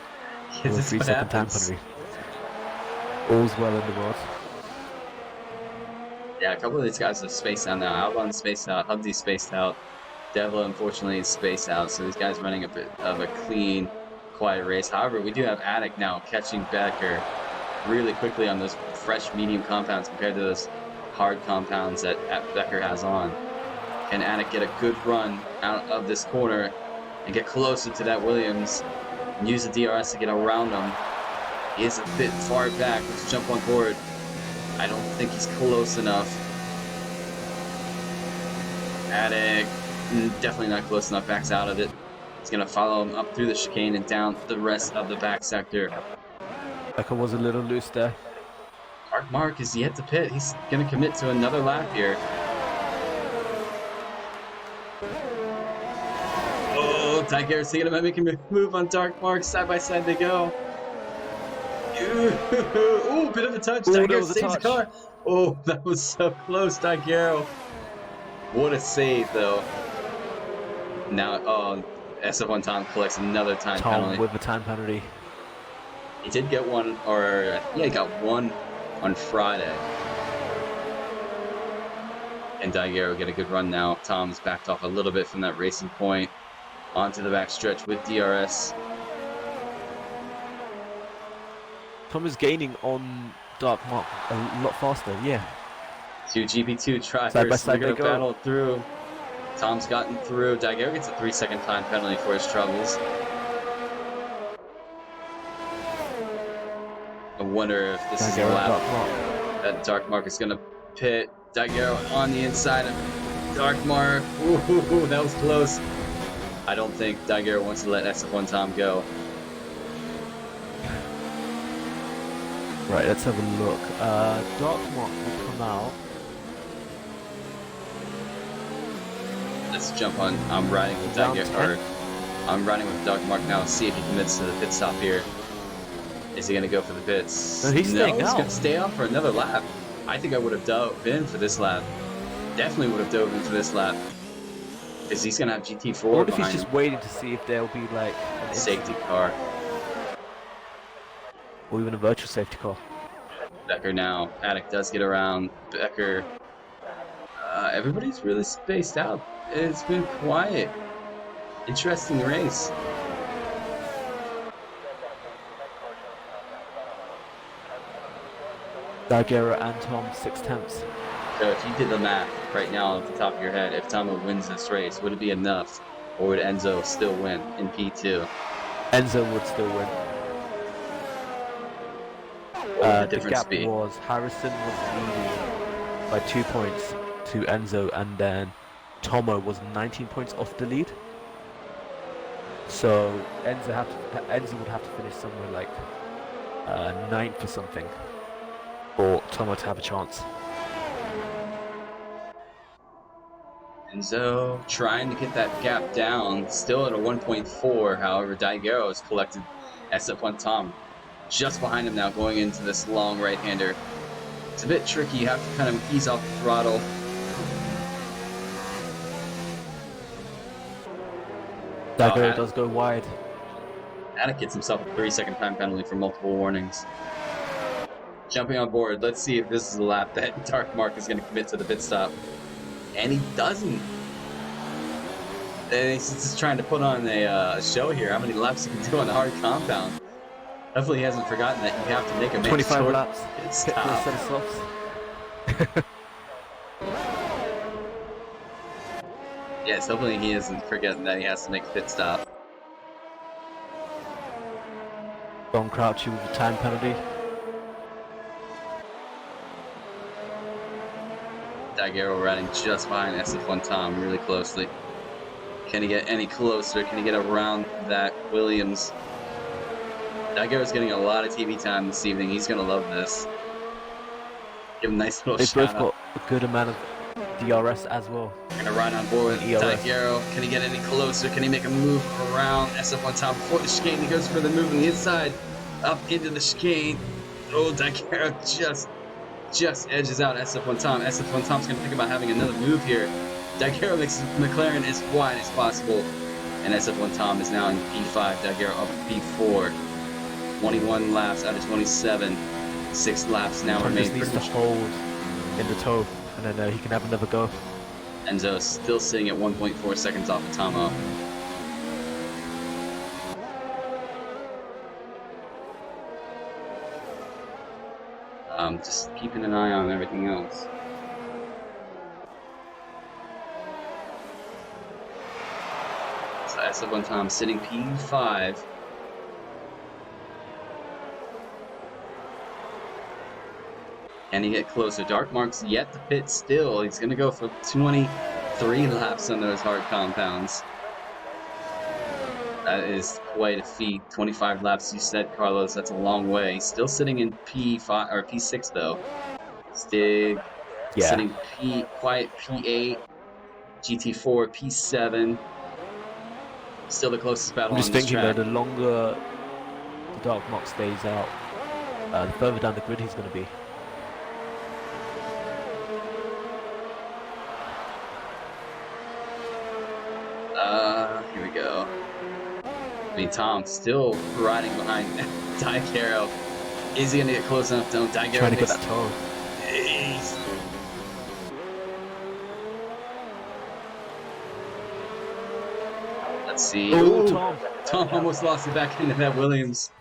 with a 3-second time penalty. All's well in the world. Yeah, a couple of these guys have spaced out now. Albon's spaced out, Hubsy's spaced out. Devla, unfortunately, is spaced out. So these guys running a bit of a clean, quiet race. However, we do have Attic now catching Becker really quickly on those fresh medium compounds compared to those hard compounds that Becker has on. Can Attic get a good run out of this corner and get closer to that Williams and use the DRS to get around him? He is a bit far back. Let's jump on board. I don't think he's close enough. Attic, definitely not close enough. Backs out of it. He's going to follow him up through the chicane and down the rest of the back sector. Becker was a little loose there. Dark Mark is yet to pit. He's going to commit to another lap here. Oh, Tiger's thinking about making a move on Dark Mark. Side by side they go. Ooh, bit of a touch. Daigero saves the car. Oh, that was so close, Daigero. What a save, though. Now, SF1 Tom collects another time penalty. With a time penalty. He did get one, or yeah, he got one on Friday. And Daigero get a good run now. Tom's backed off a little bit from that racing point onto the back stretch with DRS. Tom is gaining on Dark Mark a lot faster, yeah. Two GP2 drivers, they're going to battle through. Tom's gotten through. Daigero gets a 3-second time penalty for his troubles. I wonder if this is the lap that Dark Mark is going to pit. Daigero on the inside of Dark Mark. Ooh, that was close. I don't think Daigero wants to let SF1 Tom go. Right, let's have a look. Dark Mark will come out. Let's jump on. I'm riding with Daigero. I'm riding with Dark Mark now. See if he commits to the pit stop here. Is he going to go for the pits? No, he's staying out. He's going to stay out for another lap. I think I would have dove in for this lap. Definitely would have dove in for this lap. Because he's going to have GT4 What if behind he's just waiting to see if there'll be like a safety car? Or even a virtual safety car. Becker now. Attic does get around. Becker. Everybody's really spaced out. It's been quiet. Interesting race. Daigero and Tom 6/10. So if you did the math right now off the top of your head, if Tomo wins this race, would it be enough? Or would Enzo still win in P2? Enzo would still win. The gap was Harrison was leading by 2 points to Enzo, and then Tomo was 19 points off the lead. So Enzo would have to finish somewhere like 9th or something for Tomo to have a chance. Enzo trying to get that gap down, still at a 1.4. However, Daigero has collected SF1 Tom just behind him now, going into this long right-hander. It's a bit tricky. You have to kind of ease off the throttle. Daigero does go wide. Paddock gets himself a 3-second time penalty for multiple warnings. Jumping on board, let's see if this is the lap that Dark Mark is going to commit to the pit stop. And he doesn't. And he's just trying to put on a show here. How many laps he can do on the hard compound. Definitely he hasn't forgotten that you have to make a 25 laps. pit Set stop. of softs. Yes, hopefully he isn't forgetting that he has to make a pit stop. Don Crouchy with a time penalty. Daguerre riding just behind SF1 Tom really closely. Can he get any closer? Can he get around that Williams? Daguerre's getting a lot of TV time this evening. He's going to love this. Give him a nice little They've shout both out. got a good amount of DRS as well. Going to ride on board with ERS. Daguerre. Can he get any closer? Can he make a move around SF1 Tom before the chicane? He goes for the move on the inside, up into the chicane. Oh, Daguerre just edges out SF1 Tom. SF1 Tom's going to think about having another move here. Daguerre makes McLaren as wide as possible. And SF1 Tom is now in P5. Daguerre up to P4. 21 laps out of 27. 6 laps now Tom remain. just needs to hold in the toe, and then he can have another go. Enzo still sitting at 1.4 seconds off of Tomo. Just keeping an eye on everything else. So SF1 Tom sitting P5. Can he get closer? Dark Mark's yet to pit still. He's going to go for 23 laps on those hard compounds. That is quite a feat. 25 laps, you said, Carlos. That's a long way. He's still sitting in P5 or P6 though. Stig sitting quiet P8. GT4 P7. Still the closest battle I'm just on this thinking track. though, the longer the Dark Mark stays out, the further down the grid he's going to be. Here we go. I mean, Tom still riding behind Daguerre. Is he going to get close enough? Don't Daguerre Trying to get that toe. Let's see. Oh, Ooh, Tom. Tom almost lost it back into that Williams.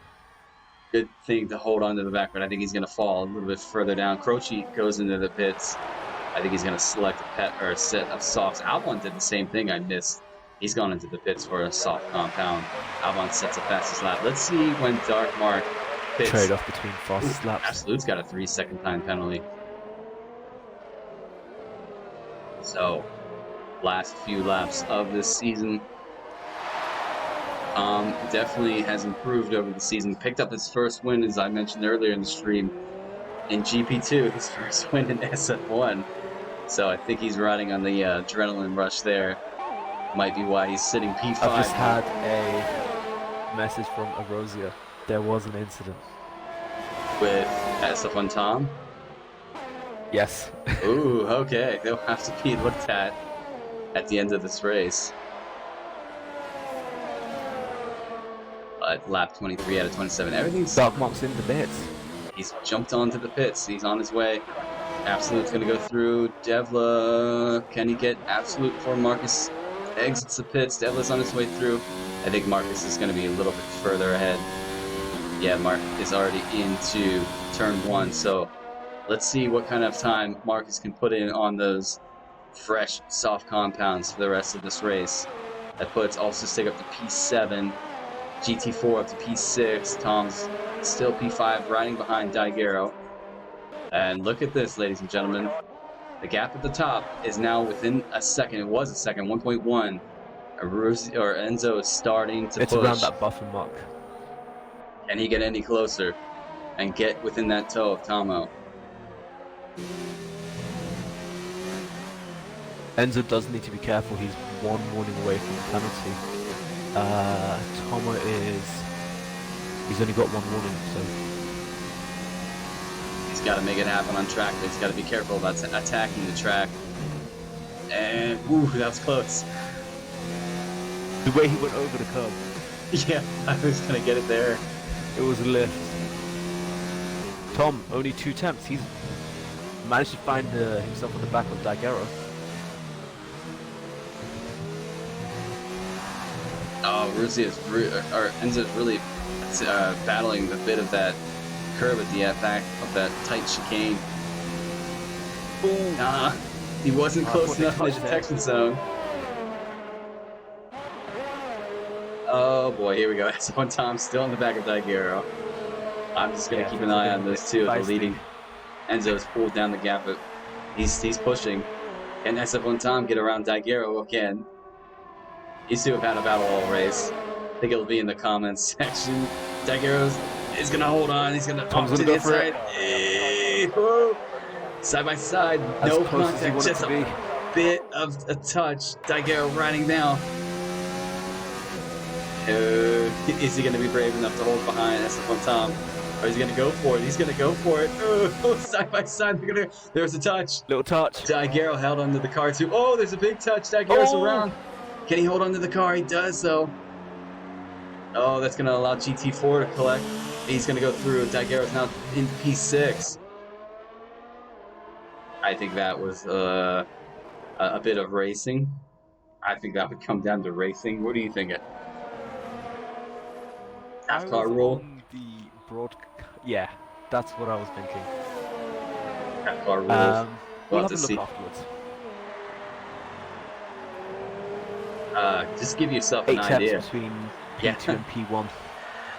Good thing to hold on to the back, but I think he's going to fall a little bit further down. Croce goes into the pits. I think he's going to select a set of softs. Albon did the same thing I missed. He's gone into the pits for a soft compound. Albon sets a fastest lap. Let's see when Dark Mark pits. Trade off between fastest laps. Absolute's got a 3-second time penalty. So, last few laps of this season. Definitely has improved over the season. Picked up his first win, as I mentioned earlier in the stream, in GP2, his first win in SF1. So I think he's riding on the adrenaline rush there. Might be why he's sitting P5. I've just had a message from Erosia. There was an incident. With SF1 Tom. Yes. Ooh, okay. They'll have to be looked at the end of this race. But lap 23 out of 27. Everything's... Dark Mark's in the pits. He's jumped onto the pits. He's on his way. Absolute's going to go through. Devla, can he get Absolute before Marcus exits the pits? Devla's on his way through. I think Marcus is going to be a little bit further ahead. Yeah, Mark is already into turn 1. So let's see what kind of time Marcus can put in on those fresh, soft compounds for the rest of this race. That puts also Stig up to P7. GT4 up to P6. Tom's still P5, riding behind Daguerre. And look at this, ladies and gentlemen. The gap at the top is now within a second. It was a second, 1.1. Enzo is starting to It's push. around that buffer mark. Can he get any closer and get within that toe of Tomo? Enzo does need to be careful. He's one warning away from the penalty. Tomo he's only got one warning, so he's got to make it happen on track, but he's got to be careful about attacking the track. And ooh, that was close. the way he went over the curb. Yeah, I was gonna get it there. It was a lift. Tom, only 2 attempts. He's managed to find himself on the back of Daguerre. Oh, Enzo's really battling the bit of that curve at the back of that tight chicane. Ooh. Nah, he wasn't close enough in the touched detection zone. Oh boy, here we go. S1 Tom still in the back of Daguerre. I'm just gonna keep an eye on those two. The leading Enzo's pulled down the gap, but he's pushing. Can SF1 Tom get around Daguerre again? These two have had a battle all race. I think it'll be in the comments section. Daguerre is gonna hold on. He's gonna Tom's off to gonna the go for inside. Side by side, as no close contact, as just a bit of a touch. Daguerre riding now. Is he going to be brave enough to hold behind SF1 Tom? Or is he going to go for it? He's going to go for it. Side by side. There's a touch. Little touch. Daguerre held onto the car too. Oh, there's a big touch. Daguerre's around. Can he hold onto the car? He does, though. Oh, that's going to allow GT4 to collect. He's going to go through. Daguerre's now in P6. I think that was a bit of racing. I think that would come down to racing. What do you think? Half-car rule? Yeah, that's what I was thinking. Half-car rules. We'll have a look afterwards. Just give yourself 8 an idea. between P2 and P1.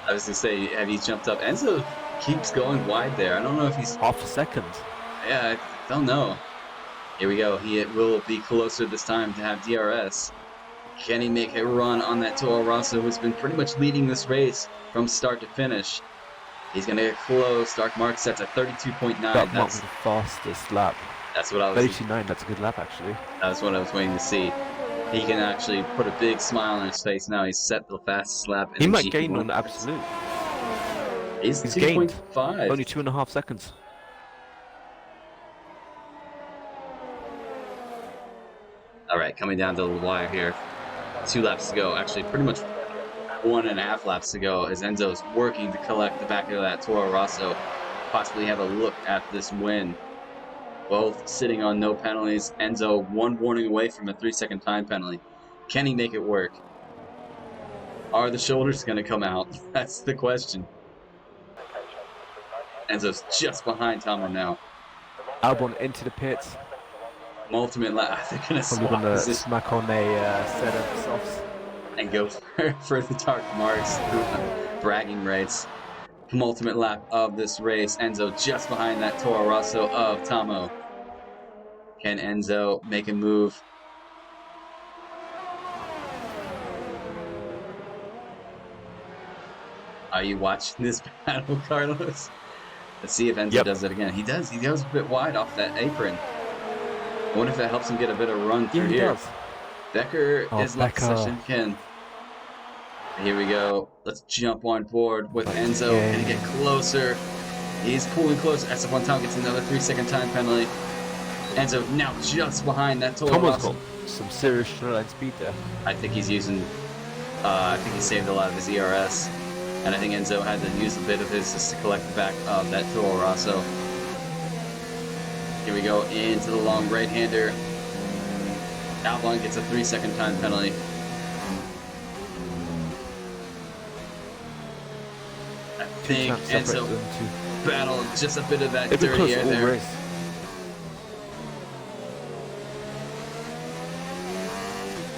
I was gonna say, have you jumped up? Enzo keeps going wide there. I don't know if he's half a second. Yeah, I don't know. Here we go. He will be closer this time to have DRS. Can he make a run on that Toro Rosso, who's been pretty much leading this race from start to finish? He's gonna get close. Dark Mark sets at 32.9. That's the fastest lap. That's what I was. 32.9. That's a good lap, actually. That's what I was waiting to see. He can actually put a big smile on his face now. He's set the fastest lap. He might gain on Absolute. He's 2.5. Only 2.5 seconds. All right, coming down to the wire here. 2 laps to go. Actually, pretty much 1.5 laps to go as Enzo's working to collect the back of that Toro Rosso. Possibly have a look at this win. Both sitting on no penalties. Enzo 1 warning away from a 3-second time penalty. Can he make it work? Are the shoulders going to come out? That's the question. Enzo's just behind Tomo now. Albon into the pits. Ultimate lap. They're going to swap position. Smack on a set of softs. And go for the Dark Marks bragging rights. Penultimate lap of this race. Enzo just behind that Toro Rosso of Tomo. Can Enzo make a move? Are you watching this battle, Carlos? Let's see if Enzo does it again. He does. He goes a bit wide off that apron. I wonder if that helps him get a bit of run through here. Does. Becker is left session. Here we go. Let's jump on board with Enzo. Can he get closer? He's pulling close. SF1 Tom gets another 3-second time penalty. Enzo now just behind that Toro Rosso. Got some serious shoreline speed there. I think he's using. I think he saved a lot of his ERS, and I think Enzo had to use a bit of his just to collect the back of that Toro Rosso. Here we go into the long right-hander. Albon gets a 3-second time penalty. I think Enzo battled just a bit of that dirty air there. Race.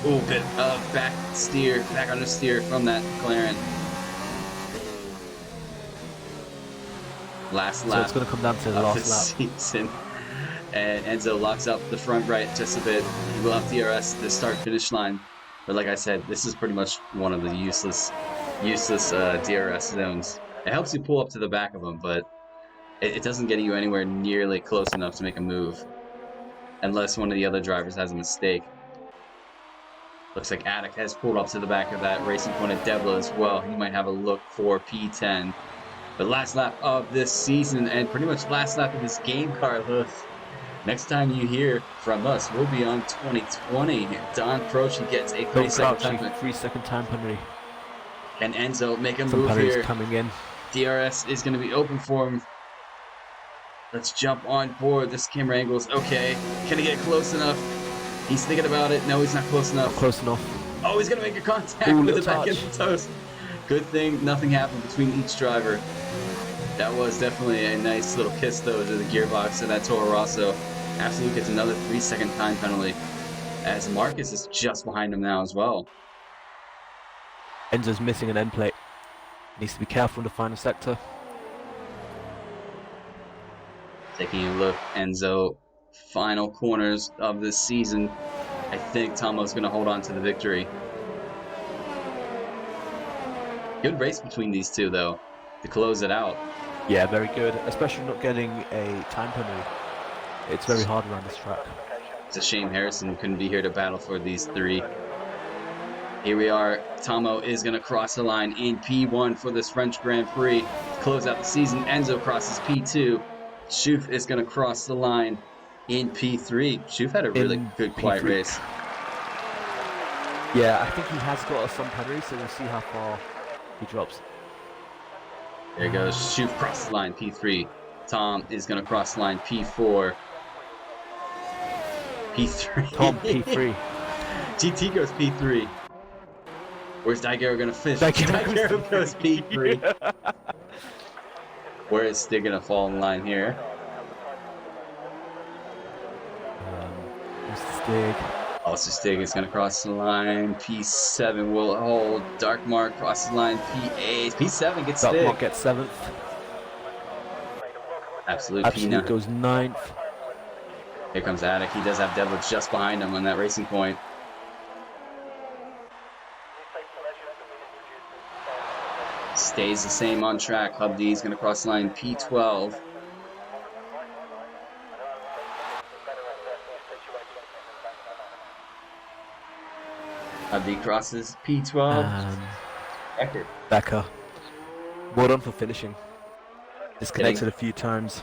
Ooh, bit of back under steer from that McLaren. Last lap. So it's going to come down to the last lap. Season. And Enzo locks up the front right just a bit. He will have DRS to start-finish line. But like I said, this is pretty much one of the useless DRS zones. It helps you pull up to the back of them, but it doesn't get you anywhere nearly close enough to make a move. Unless one of the other drivers has a mistake. Looks like Attic has pulled up to the back of that Racing Point at Devla as well. He might have a look for P10. But last lap of this season, and pretty much last lap of this game, Carlos. Next time you hear from us, we'll be on 2020. Don Croce gets a 3-second time penalty. And Enzo make a Some move penalties here. coming in. DRS is going to be open for him. Let's jump on board. This camera angle is okay. Can he get close enough? He's thinking about it. No, he's not close enough. Not close enough. Oh, he's going to make a contact Ooh, with the little back end touch. of the toes. Good thing nothing happened between each driver. That was definitely a nice little kiss, though, to the gearbox of that Toro Rosso. Absolute gets another 3-second time penalty, as Marcus is just behind him now as well. Enzo's missing an end plate. Needs to be careful in the final sector. Taking a look, Enzo, final corners of this season. I think Tomo's going to hold on to the victory. Good race between these two, though, to close it out. Yeah, very good. Especially not getting a time penalty. It's very hard around this track. It's a shame Harrison couldn't be here to battle for these three. Here we are. Tomo is going to cross the line in P1 for this French Grand Prix. To close out the season, Enzo crosses P2. Schuf is going to cross the line in P3. Schuf had a really good, quiet race. Yeah, I think he has got some penalty, so we'll see how far he drops. There goes Schuf crosses the line P3. Tom is going to cross the line P4. P3. Tom, P3. GT goes P3. Where's Daiguero going to finish? Daiguero goes P3. Where is Stig going to fall in line here? Mr. Stig. Also, Stig is going to cross the line. P7 will hold. Dark Mark crosses the line. P8. P7 gets Stig. Dark Mark gets 7th. Absolute Absolute P9 goes 9th. Here comes Attic. He does have Devlin just behind him on that racing point. Stays the same on track. Hub D is going to cross the line P12. Hub D crosses P12. Becker. Well done for finishing. Disconnected a few times.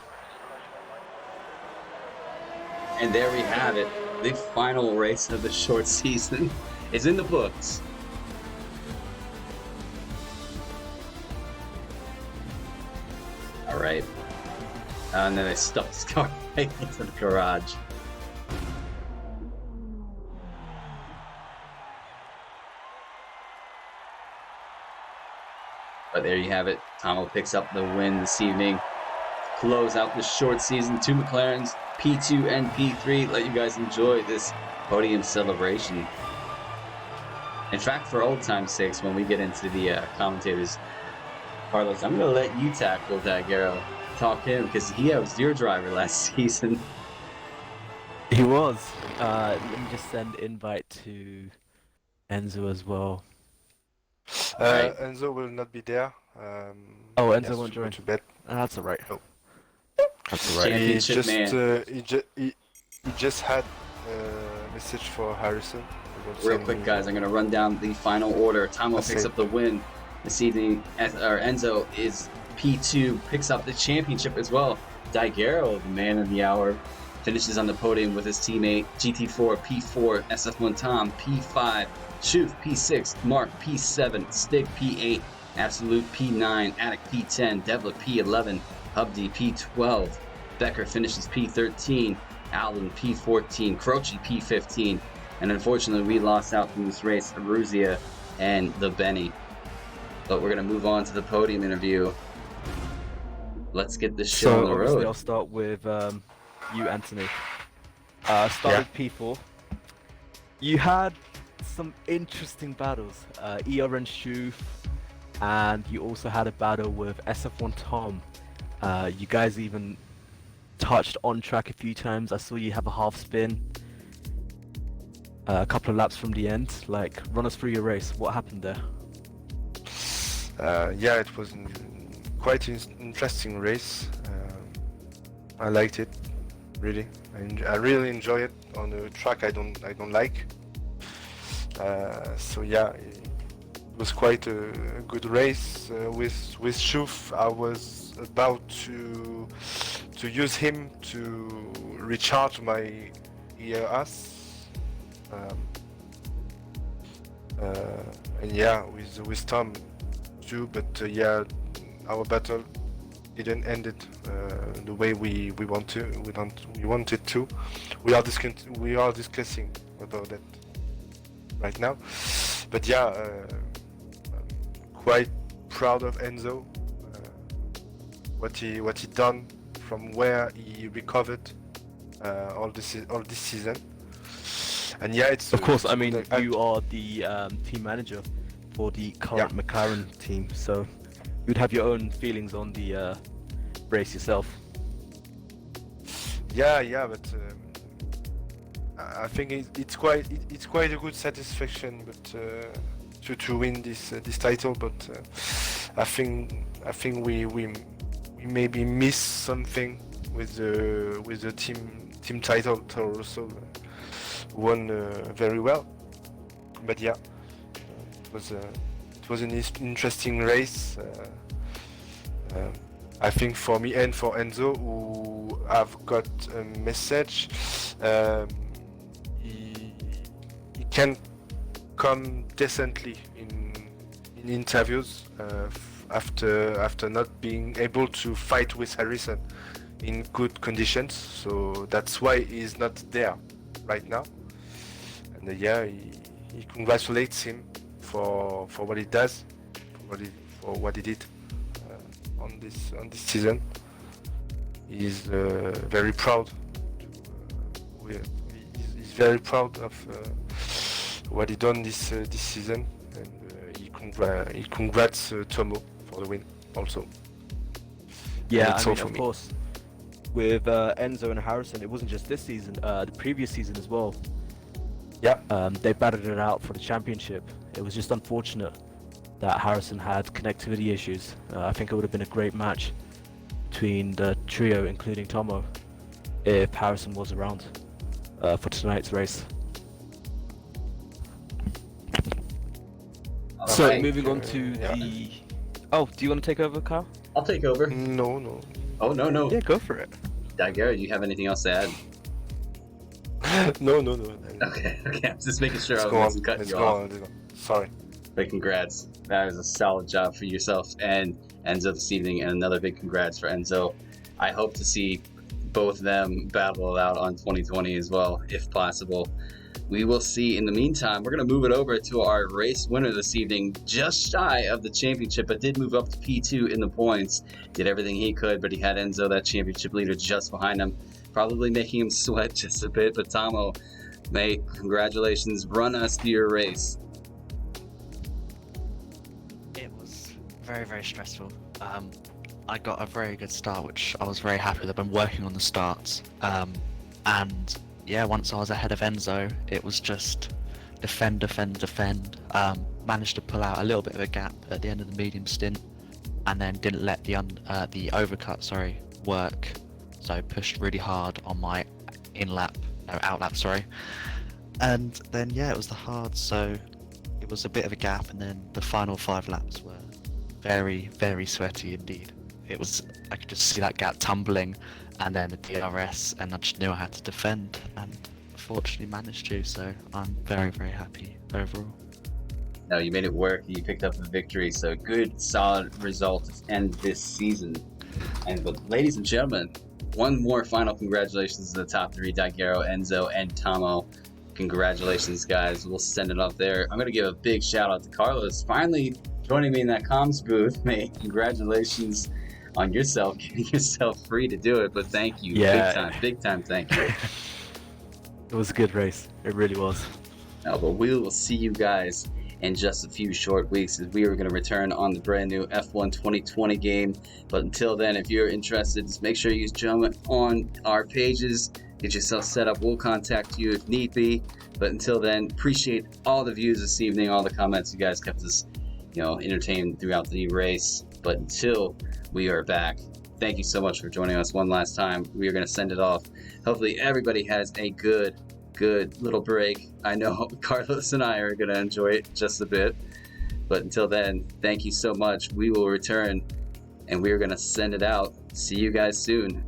And there we have it. The final race of the short season is in the books. All right. And then I stuffed his car right into the garage. But there you have it. Tomo picks up the win this evening. Close out the short season. 2 McLarens, P2 and P3. Let you guys enjoy this podium celebration. In fact, for old time's sakes, when we get into the commentators, Carlos, I'm going to let you tackle Daiguero. Talk him, because he was your driver last season. He was. Let me just send invite to Enzo as well. Right. Enzo will not be there. Enzo won't join. To bed. That's alright. Oh. That's alright. He just had a message for Harrison. Real quick, guys, I'm going to run down the final order. Tomo picks up the win this evening. Enzo is P2, picks up the championship as well. Daiguero, the man of the hour, finishes on the podium with his teammate GT4, P4, SF1 Tom, P5, Schuf, P6, Mark, P7, Stig, P8, Absolute, P9, Attic, P10, Devla, P11, Hubdy, P12, Becker finishes P13, Alden, P14, Croce, P15, and unfortunately we lost out from this race, Aruzia and the Benny. But we're going to move on to the podium interview. Let's get this show on the road. I'll start with you, Anthony. Start with P4. You had some interesting battles. ERN Schuf, and you also had a battle with SF1 Tom. You guys even touched on track a few times. I saw you have a half spin. A couple of laps from the end. Like, run us through your race. What happened there? Yeah, it was quite an interesting race. I liked it, really. I really enjoy it on a track I don't like. So yeah, it was quite a good race. With Schuf, I was about to use him to recharge my ERS. And yeah, with Tom, do, but yeah, our battle didn't end it the way we wanted to. We are discussing about that right now, but yeah, I'm quite proud of Enzo, what he done from where he recovered all this season. And yeah, it's Of course, it's I mean, good. you are the team manager for the current McLaren team, so you'd have your own feelings on the race yourself. Yeah, but I think it's quite a good satisfaction, but to win this title. But I think we maybe miss something with the team title. Toro Rosso won very well, but yeah, it was an interesting race. I think for me and for Enzo, who have got a message, he can come decently in interviews after not being able to fight with Harrison in good conditions. So that's why he's not there right now. And yeah, he congratulates him for what he does, for what he did on this season. He's very proud. He's very proud of what he done this season, and he congrats Tomo for the win also. Yeah, I mean, of course. With Enzo and Harrison, it wasn't just this season, the previous season as well. Yeah. They battled it out for the championship. It was just unfortunate that Harrison had connectivity issues. I think it would have been a great match between the trio, including Tomo, if Harrison was around for tonight's race. So Alright. moving on to the... Oh, do you want to take over, Kyle? I'll take over. No. Oh, no. Yeah, go for it. Daguerre, do you have anything else to add? No. Okay. I'm just making sure I Let's go wasn't on. cutting Let's you go off. on. Let's go on. Sorry. But congrats. That was a solid job for yourself and Enzo this evening, and another big congrats for Enzo. I hope to see both of them battle it out on 2020 as well, if possible. We will see. In the meantime, we're going to move it over to our race winner this evening, just shy of the championship, but did move up to P2 in the points. Did everything he could, but he had Enzo, that championship leader, just behind him, probably making him sweat just a bit. But Tomo, mate, congratulations. Run us through your race. It was very, very stressful. I got a very good start, which I was very happy with. I've been working on the starts. And yeah, once I was ahead of Enzo, it was just defend. Managed to pull out a little bit of a gap at the end of the medium stint, and then didn't let the overcut, work. So I pushed really hard on my outlap, and then yeah, it was the hard, so it was a bit of a gap, and then the final 5 laps were very, very sweaty indeed. I could just see that gap tumbling, and then the DRS, and I just knew I had to defend, and fortunately managed to, so I'm very, very happy overall. No, you made it work. You picked up the victory, so good, solid result to end this season. But ladies and gentlemen, one more final congratulations to the top 3, Daguerre, Enzo, and Tomo. Congratulations, guys. We'll send it up there. I'm going to give a big shout out to Carlos, finally joining me in that comms booth. Mate, congratulations on yourself, getting yourself free to do it. But thank you. Yeah. Big time thank you. It was a good race. It really was. No, but we will see you guys in just a few short weeks, as we are going to return on the brand new F1 2020 game. But until then, if you're interested, just make sure you jump on our pages, get yourself set up. We'll contact you if need be. But until then, appreciate all the views this evening, all the comments. You guys kept us, entertained throughout the race. But until we are back, thank you so much for joining us one last time. We are going to send it off. Hopefully everybody has a good little break. I know Carlos and I are going to enjoy it just a bit. But until then, thank you so much. We will return and we're going to send it out. See you guys soon.